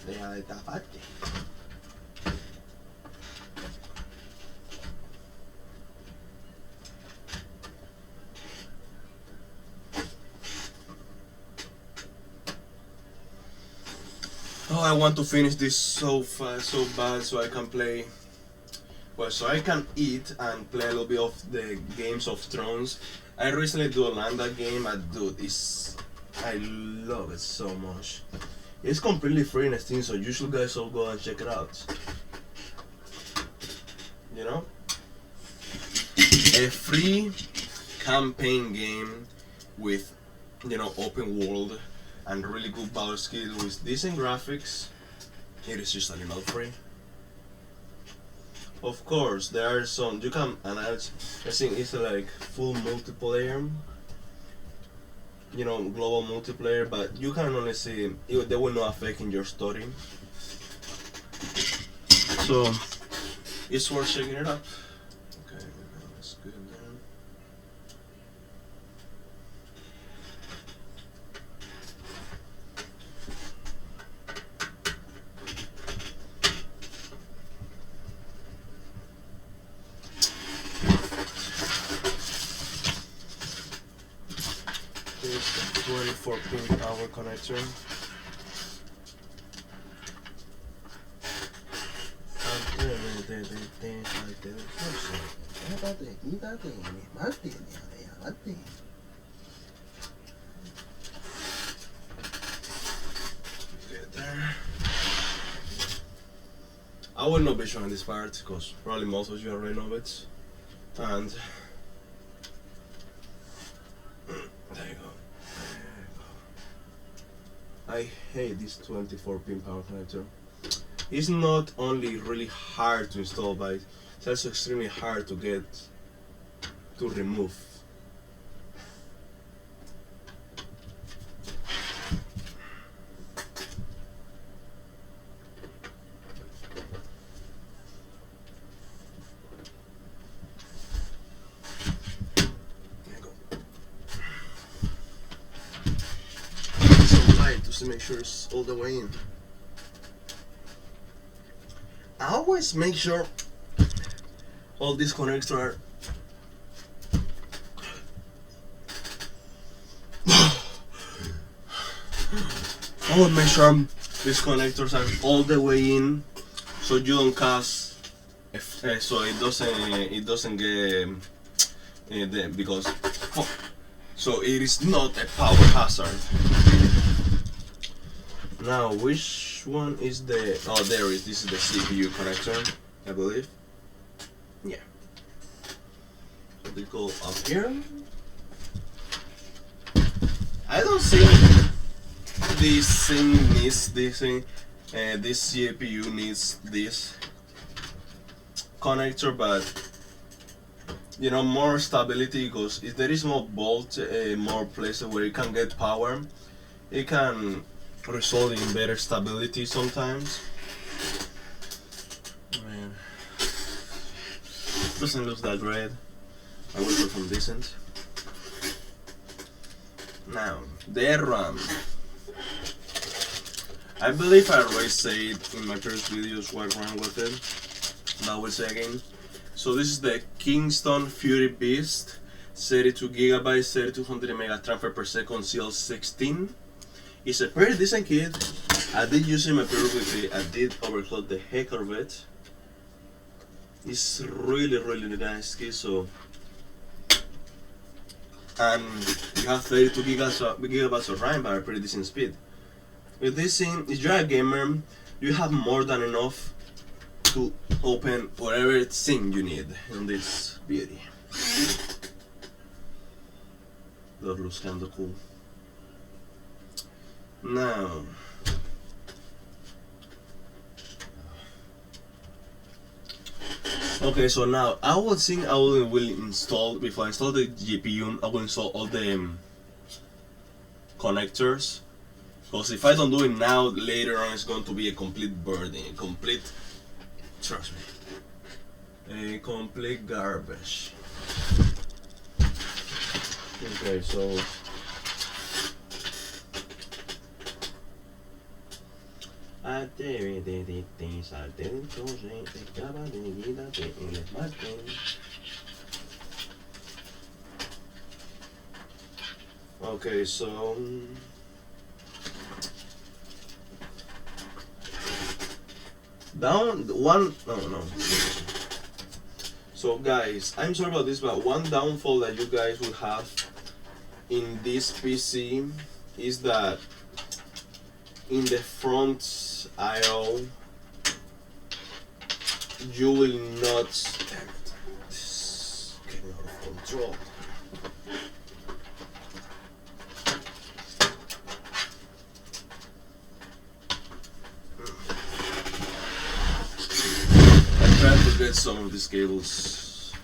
Deja de taparte. Oh, I want to finish this so fast, so bad, so I can play. Well, so I can eat and play a little bit of the Games of Thrones. I recently learned that game, and dude, I love it so much. It's completely free in Steam, so you should guys all go and check it out. You know, a free campaign game with, you know, open world and really good battle skills with decent graphics. It is just a little free. Of course, there are some you can, and I think it's like full multiplayer. You know, global multiplayer, but you can only see they will not affect in your story. So it's worth checking it out. Okay, that's good then. Here's the 24-pin power connector. Get there. I will not be showing this part because probably most of you already know it. And there you go. I hate this 24-pin power connector. It's not only really hard to install, but it's also extremely hard to remove. There you go. Some light just to make sure it's all the way in. I always make sure all these connectors are I will make sure these connectors are all the way in, so you don't cause, so it doesn't get because so it is not a power hazard. Now, which one is the? Oh, there is. This is the CPU connector, I believe. Yeah. So they go up here. I don't think this thing needs this thing. This CPU needs this connector, but you know, more stability, because if there is more bolt, more places where it can get power, it can result in better stability sometimes. Man, doesn't look that great. I will go from decent. Now, the RAM. I believe I already said in my previous videos what RAM was it, but I will say again. So this is the Kingston Fury Beast, 32GB, 3200 mega transfer per second, CL16. It's a pretty decent kit. I did use it in my previous video. I did overclock the heck of it. It's really nice kit. So, and you have 32GB of RAM, but a pretty decent speed. With this thing, if you're a gamer, you have more than enough to open whatever thing you need in this beauty. That looks kinda cool. Now, Okay, so now I will think I will install, before I install the GPU, I will install all the connectors. Because if I don't do it now, later on it's going to be a complete burden, trust me, a complete garbage. Okay, so okay, so down one, no. So guys, I'm sorry about this, but one downfall that you guys will have in this PC is that in the front I/O you will not, damn it, this is getting out of control. I'm trying to get some of these cables.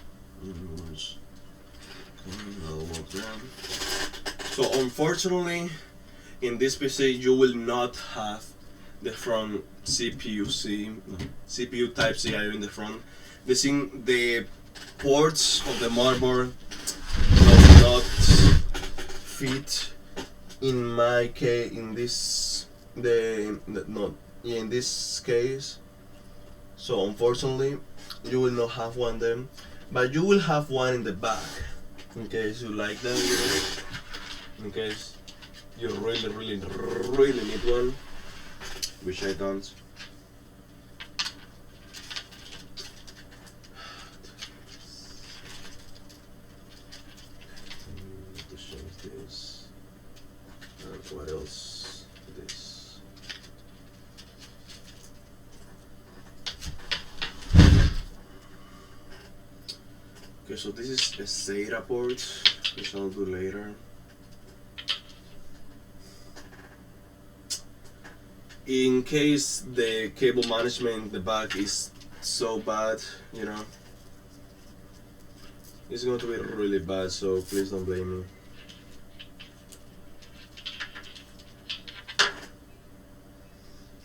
So unfortunately, in this PC you will not have the front CPU type C I/O in the front. The ports of the motherboard does not fit in my case. In this case. So unfortunately, you will not have one there, but you will have one in the back in case you like that. In case you really need one, which I don't. To change this. And what else? This. Okay, so this is a SATA port, which I'll do later. In case the cable management in the back is so bad, you know, it's going to be really bad, so please don't blame me.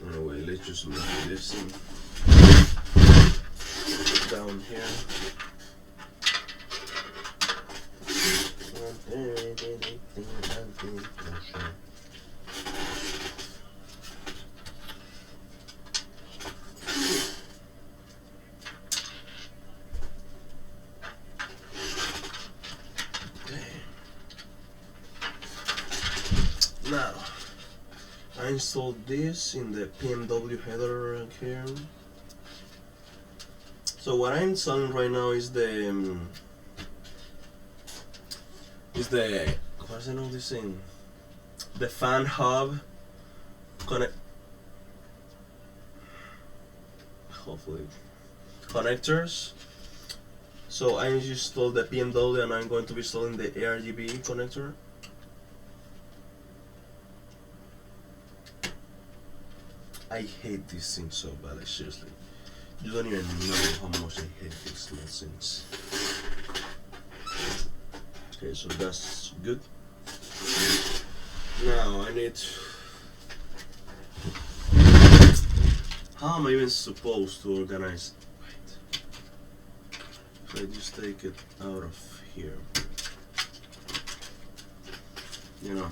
Anyway, let's just move this down here. Now, I installed this in the PMW header right here. So what I'm installing right now is the what's the name of this thing? The fan hub hopefully connectors. So I installed the PMW and I'm going to be installing the ARGB connector. I hate this thing so bad, like seriously. You don't even know how much I hate these small things. Okay, so that's good. Now I need. How am I even supposed to organize? Wait. If I just take it out of here, you know.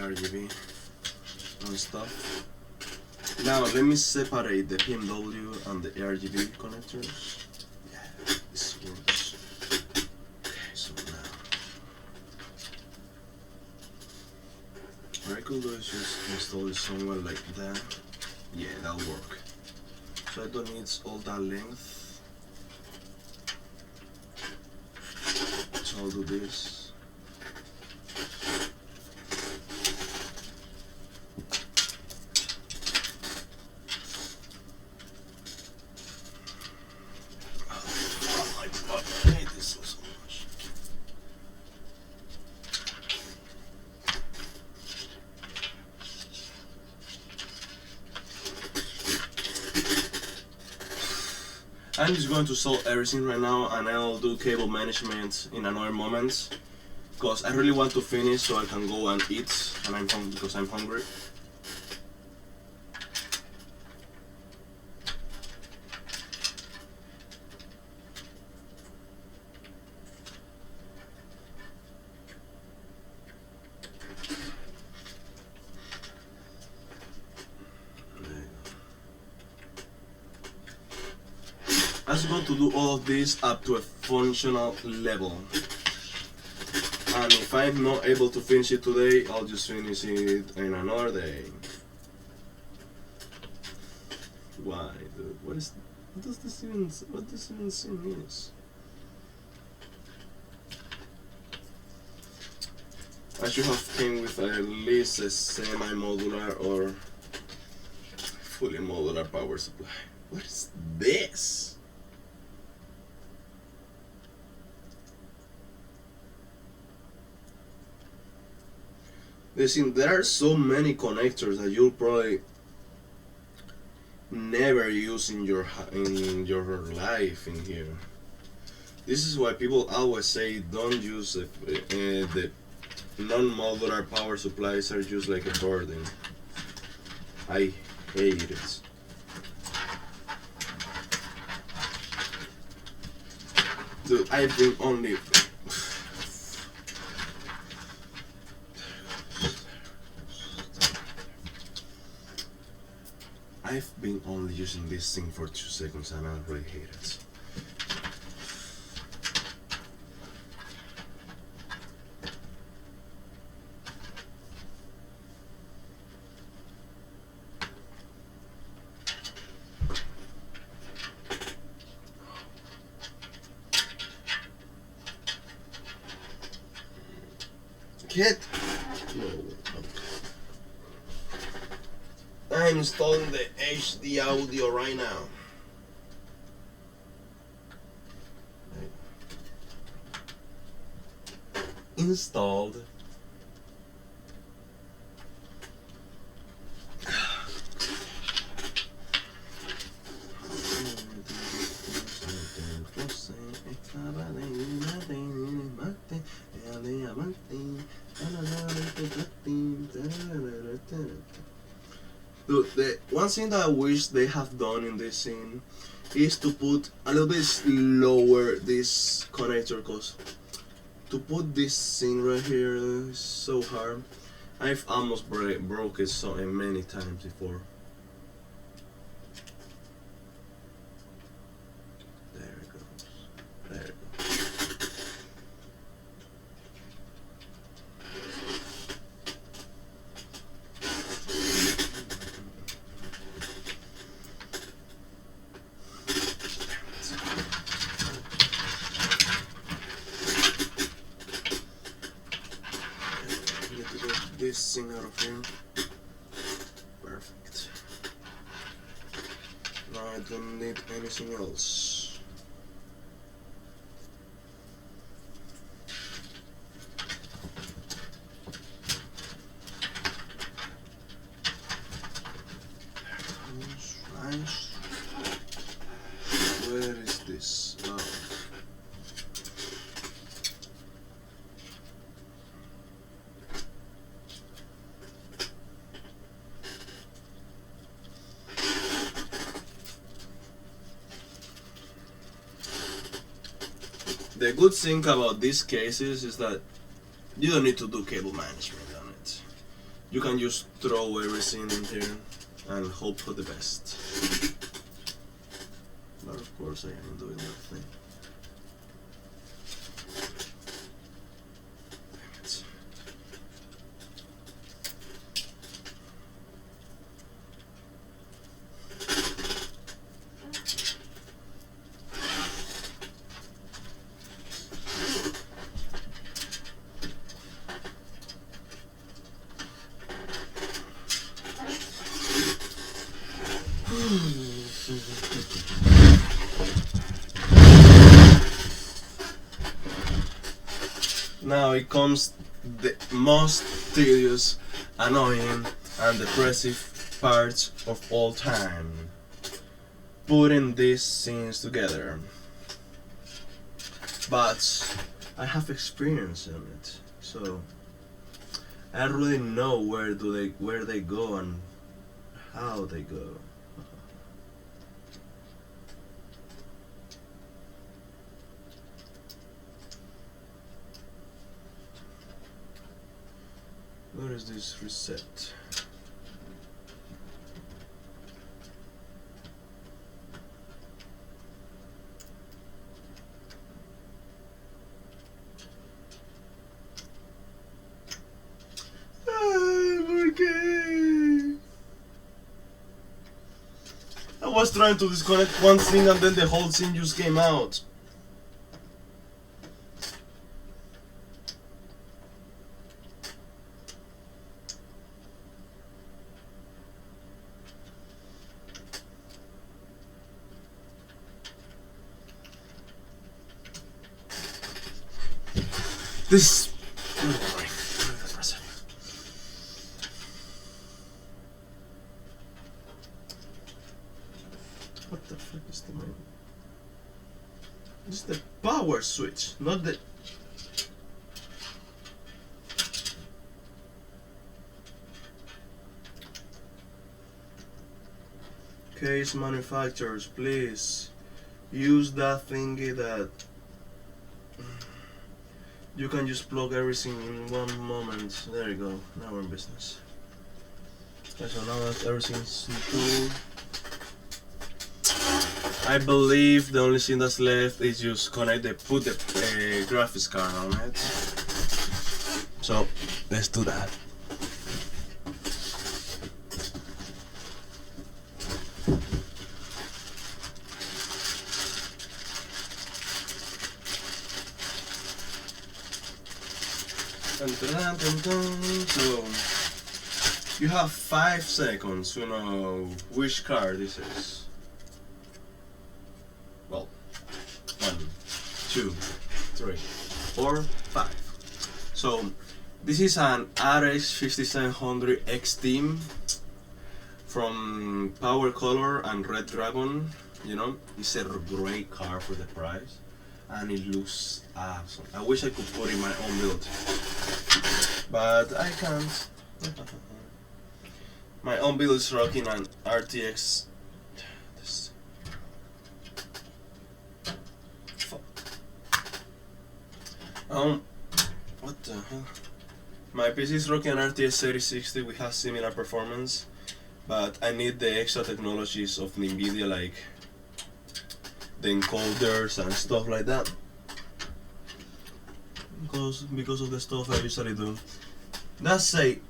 RGB and stuff. Now let me separate the PMW and the RGB connectors. Yeah, this works. Okay, so now what I could do is just install it somewhere like that. Yeah, that'll work. So I don't need all that length. So I'll do this. I'm just going to solve everything right now, and I'll do cable management in another moment, because I really want to finish so I can go and eat, and I'm hungry because I'm hungry. I'm just going to do all of this up to a functional level. And if I'm not able to finish it today, I'll just finish it in another day. Why, dude? What does this even mean? I should have came with at least a semi-modular or fully modular power supply. What is this? Listen, there are so many connectors that you'll probably never use in your life in here. This is why people always say don't use the non-modular power supplies are just like a burden. I hate it. Dude, I bring only I've been only using this thing for 2 seconds and I already hate it. Get I'm installing the HD audio right now. Installed. Dude, the one thing that I wish they have done in this scene is to put a little bit lower this connector, cause to put this thing right here is so hard. I've almost broke it so many times before. There it goes. There it goes. This thing out of here. Perfect. Now I don't need anything else. Nice. Where is this? Oh. The good thing about these cases is that you don't need to do cable management on it. You can just throw everything in here and hope for the best. But of course I am doing that thing. Damn it. Now it comes the most tedious, annoying, and depressive part of all time. putting these scenes together. But I have experience in it, so I really know where they go and how they go. Where is this reset? Okay. I was trying to disconnect one thing and then the whole thing just came out. This. What the fuck is the main? This is the power switch, not the. Case manufacturers, please use that thingy that you can just plug everything in one moment. There you go. Now we're in business. Okay, so now that everything's cool, I believe the only thing that's left is just put the graphics card on it. So let's do that. So you have 5 seconds to know which card this is. Well, 1, 2, 3, 4, 5. So this is an RX 5700 XT from Power Color and Red Dragon. You know, it's a great card for the price, and it looks awesome. I wish I could put in my own build, but I can't. My own build is rocking an RTX. What the hell? My PC is rocking an RTX 3060 which has similar performance, but I need the extra technologies of NVIDIA, like the encoders and stuff like that, because of the stuff I usually do. That's it.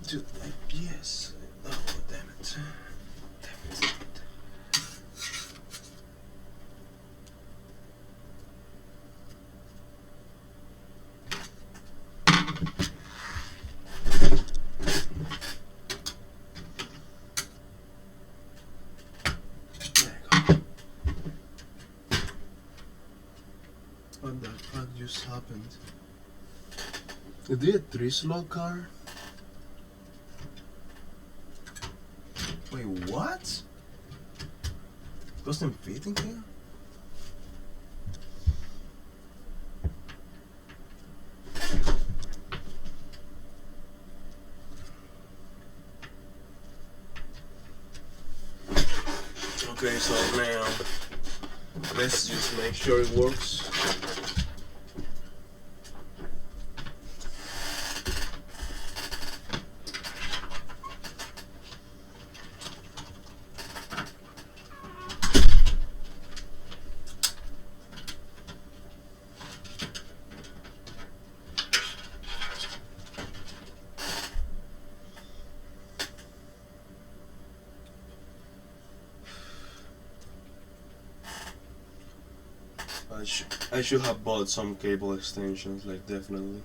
Dude, yes. Oh, damn it. Damn it. What the fuck just happened? Is it a 3-slot car? Wait, what? Doesn't fit in here? Okay, so now let's just make sure it works. I should have bought some cable extensions, like, definitely.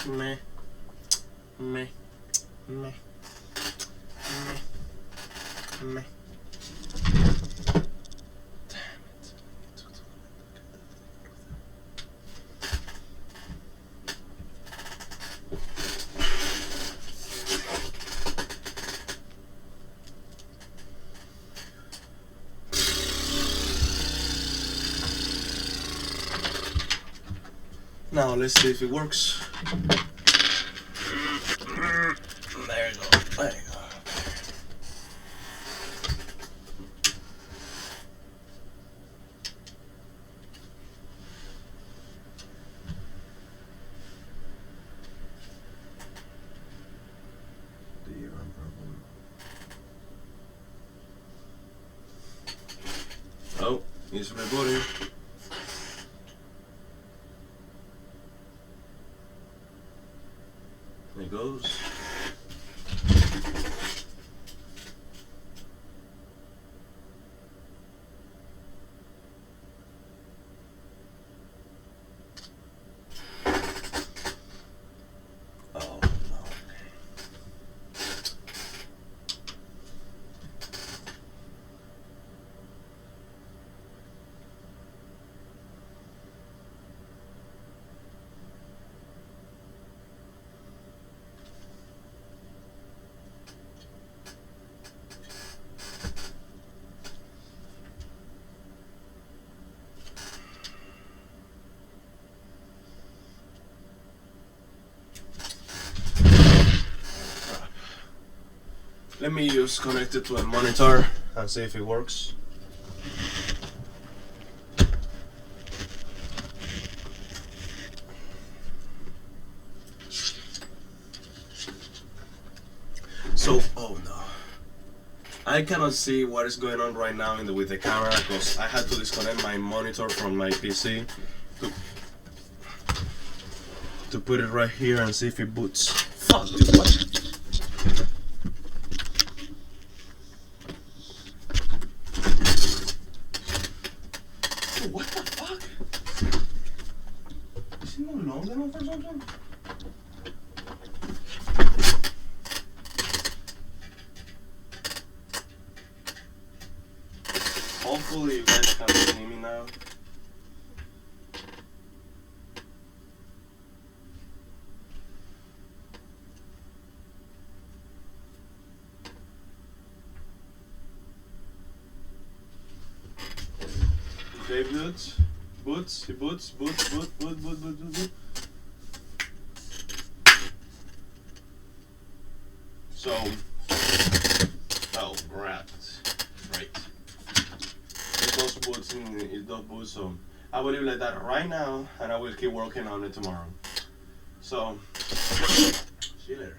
Meh. Meh. Meh. Meh. Meh. Now let's see if it works. There you go. There you go. Oh, it's rebooting. There it goes. Oh no. Let me just connect it to a monitor and see if it works. So, oh no. I cannot see what is going on right now with the camera because I had to disconnect my monitor from my PC to put it right here and see if it boots. Fuck, dude, what? Dude, what the fuck? Is it no long enough or something? Hopefully you guys can see me now. Okay, boots. Boots. So, oh, right. Those boots in those boots, so I will leave like that right now, and I will keep working on it tomorrow. So, see you later.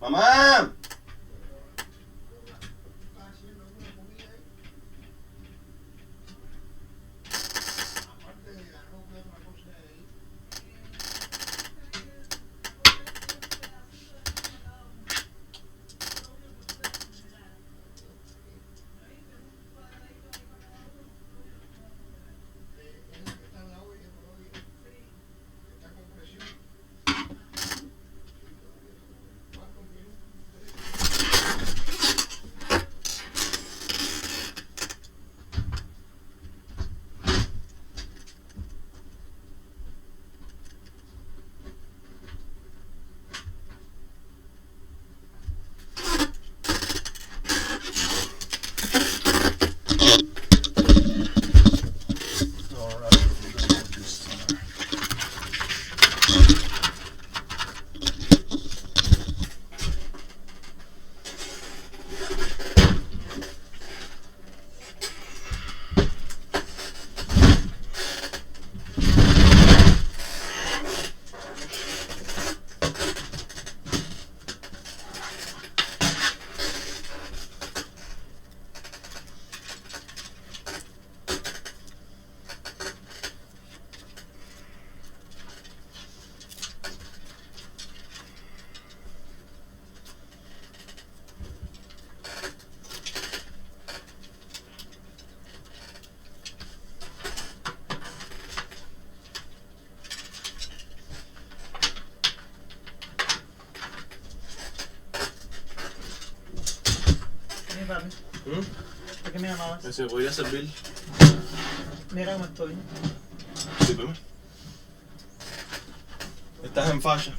Mamá. más. ¿Se podría servir? Mira cómo estoy. Sí, pero... Estás en falla.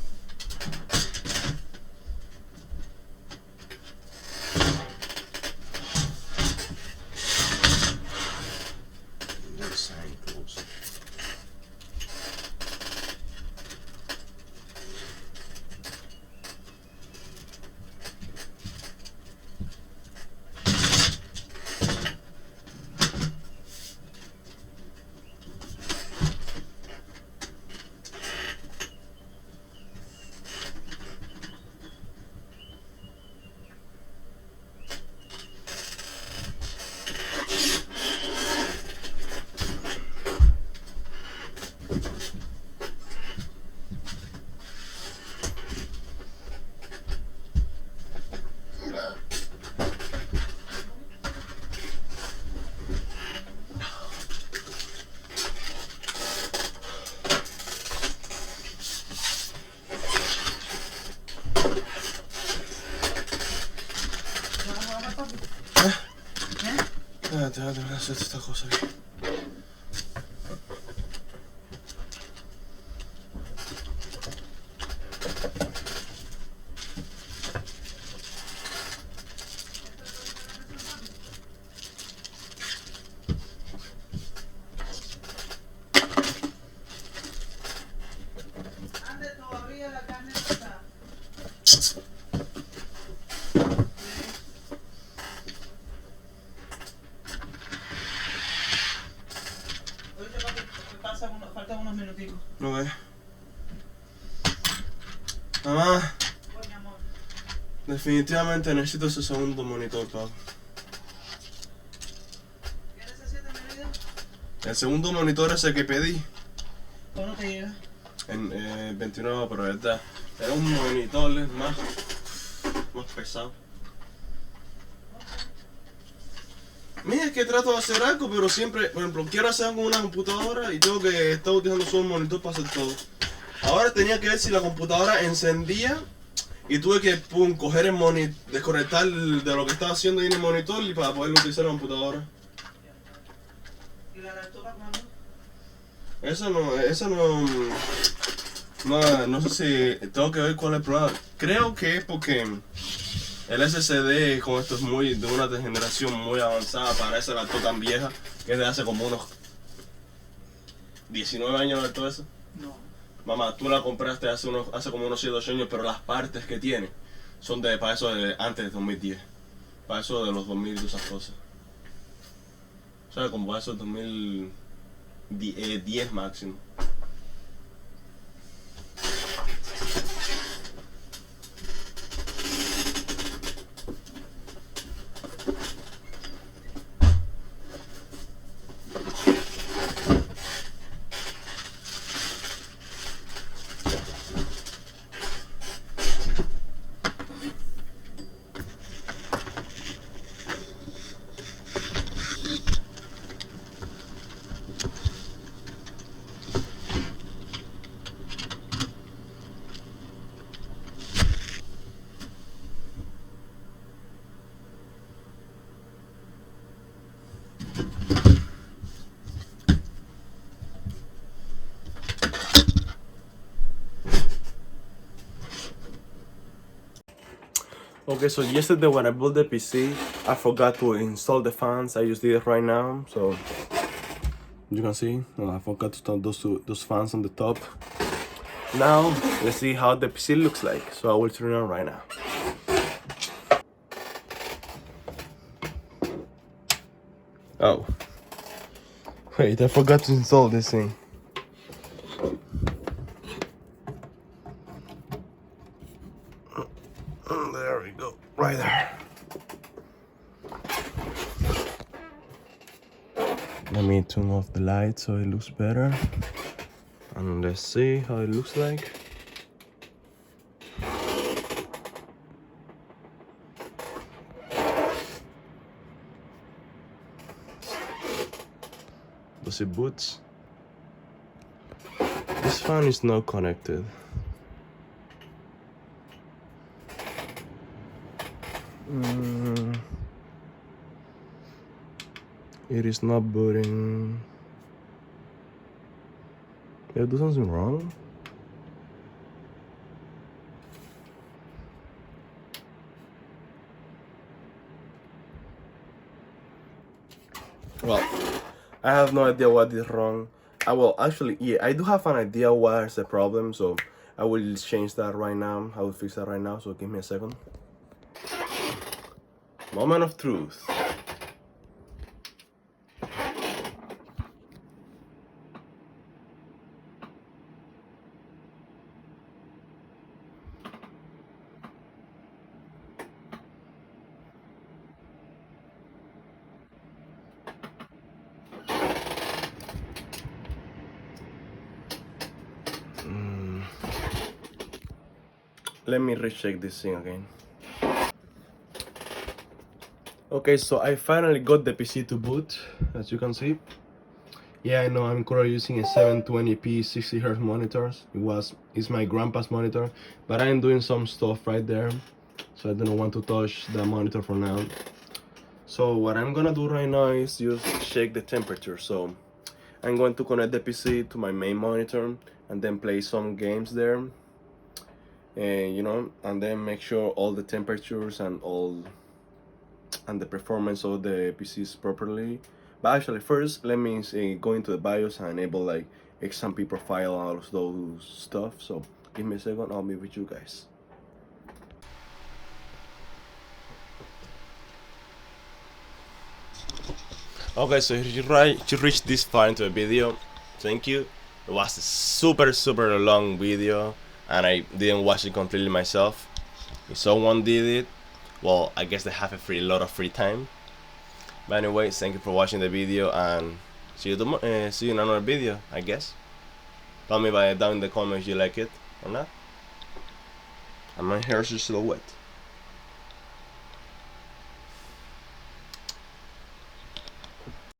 Déjate hacer esta cosa aquí. Ande todavía la carne está. Oíste, papi, faltan unos minuticos. Ok. Mamá, Oye, amor. definitivamente necesito ese segundo monitor, papá. ¿Qué necesitas, mi vida? El segundo monitor ese que pedí ¿Cuándo te llega? en 29, pero verdad. Era un monitor más pesado. Mira, es que trato de hacer algo, pero siempre, por ejemplo, quiero hacer algo con una computadora y tengo que estar utilizando solo un monitor para hacer todo. Ahora tenía que ver si la computadora encendía y tuve que coger el monitor, desconectar de lo que estaba haciendo ahí en el monitor y para poder utilizar la computadora. ¿Y la lectura cuándo? No sé si tengo que ver cuál es el problema. Creo que es porque el SSD con esto es muy de una generación muy avanzada para esa laptop tan vieja, que es de hace como unos 19 años de todo eso. No. Mamá, tú la compraste hace como unos 7 o 8 años, pero las partes que tiene son para eso de antes de 2010. Para eso de los 2000 y esas cosas. O sea, como para eso de 2010 máximo. Okay, so yesterday when I built the PC, I forgot to install the fans. I just did it right now, so you can see I forgot to install those fans on the top. Now let's see how the PC looks like. So I will turn it on right now. Oh, wait, I forgot to install this thing. There we go, right there. Let me turn off the light so it looks better. And let's see how it looks like. Does it boot? This fan is not connected. It is not booting. Did I do something wrong? Well, I have no idea what is wrong. I will actually, yeah, I do have an idea what's the problem, so I will change that right now. I will fix that right now, so give me a second. Moment of truth. Let me recheck this thing again. Okay, so I finally got the PC to boot, as you can see. Yeah, I know I'm currently using a 720p 60Hz monitors. It's my grandpa's monitor, but I'm doing some stuff right there, so I don't want to touch the monitor for now. So what I'm gonna do right now is just check the temperature. So I'm going to connect the PC to my main monitor and then play some games there, and and then make sure all the temperatures and the performance of the PC is properly. But actually, first let me go into the BIOS and enable like XMP profile and all of those stuff. So give me a second, I'll be with you guys. Okay, so you reached this far into the video. Thank you. It was a super long video, and I didn't watch it completely myself. If someone did it, well, I guess they have a lot of free time. But anyway, thank you for watching the video, and see you in another video, I guess. Tell me down in the comments you like it or not. And my hair is still wet.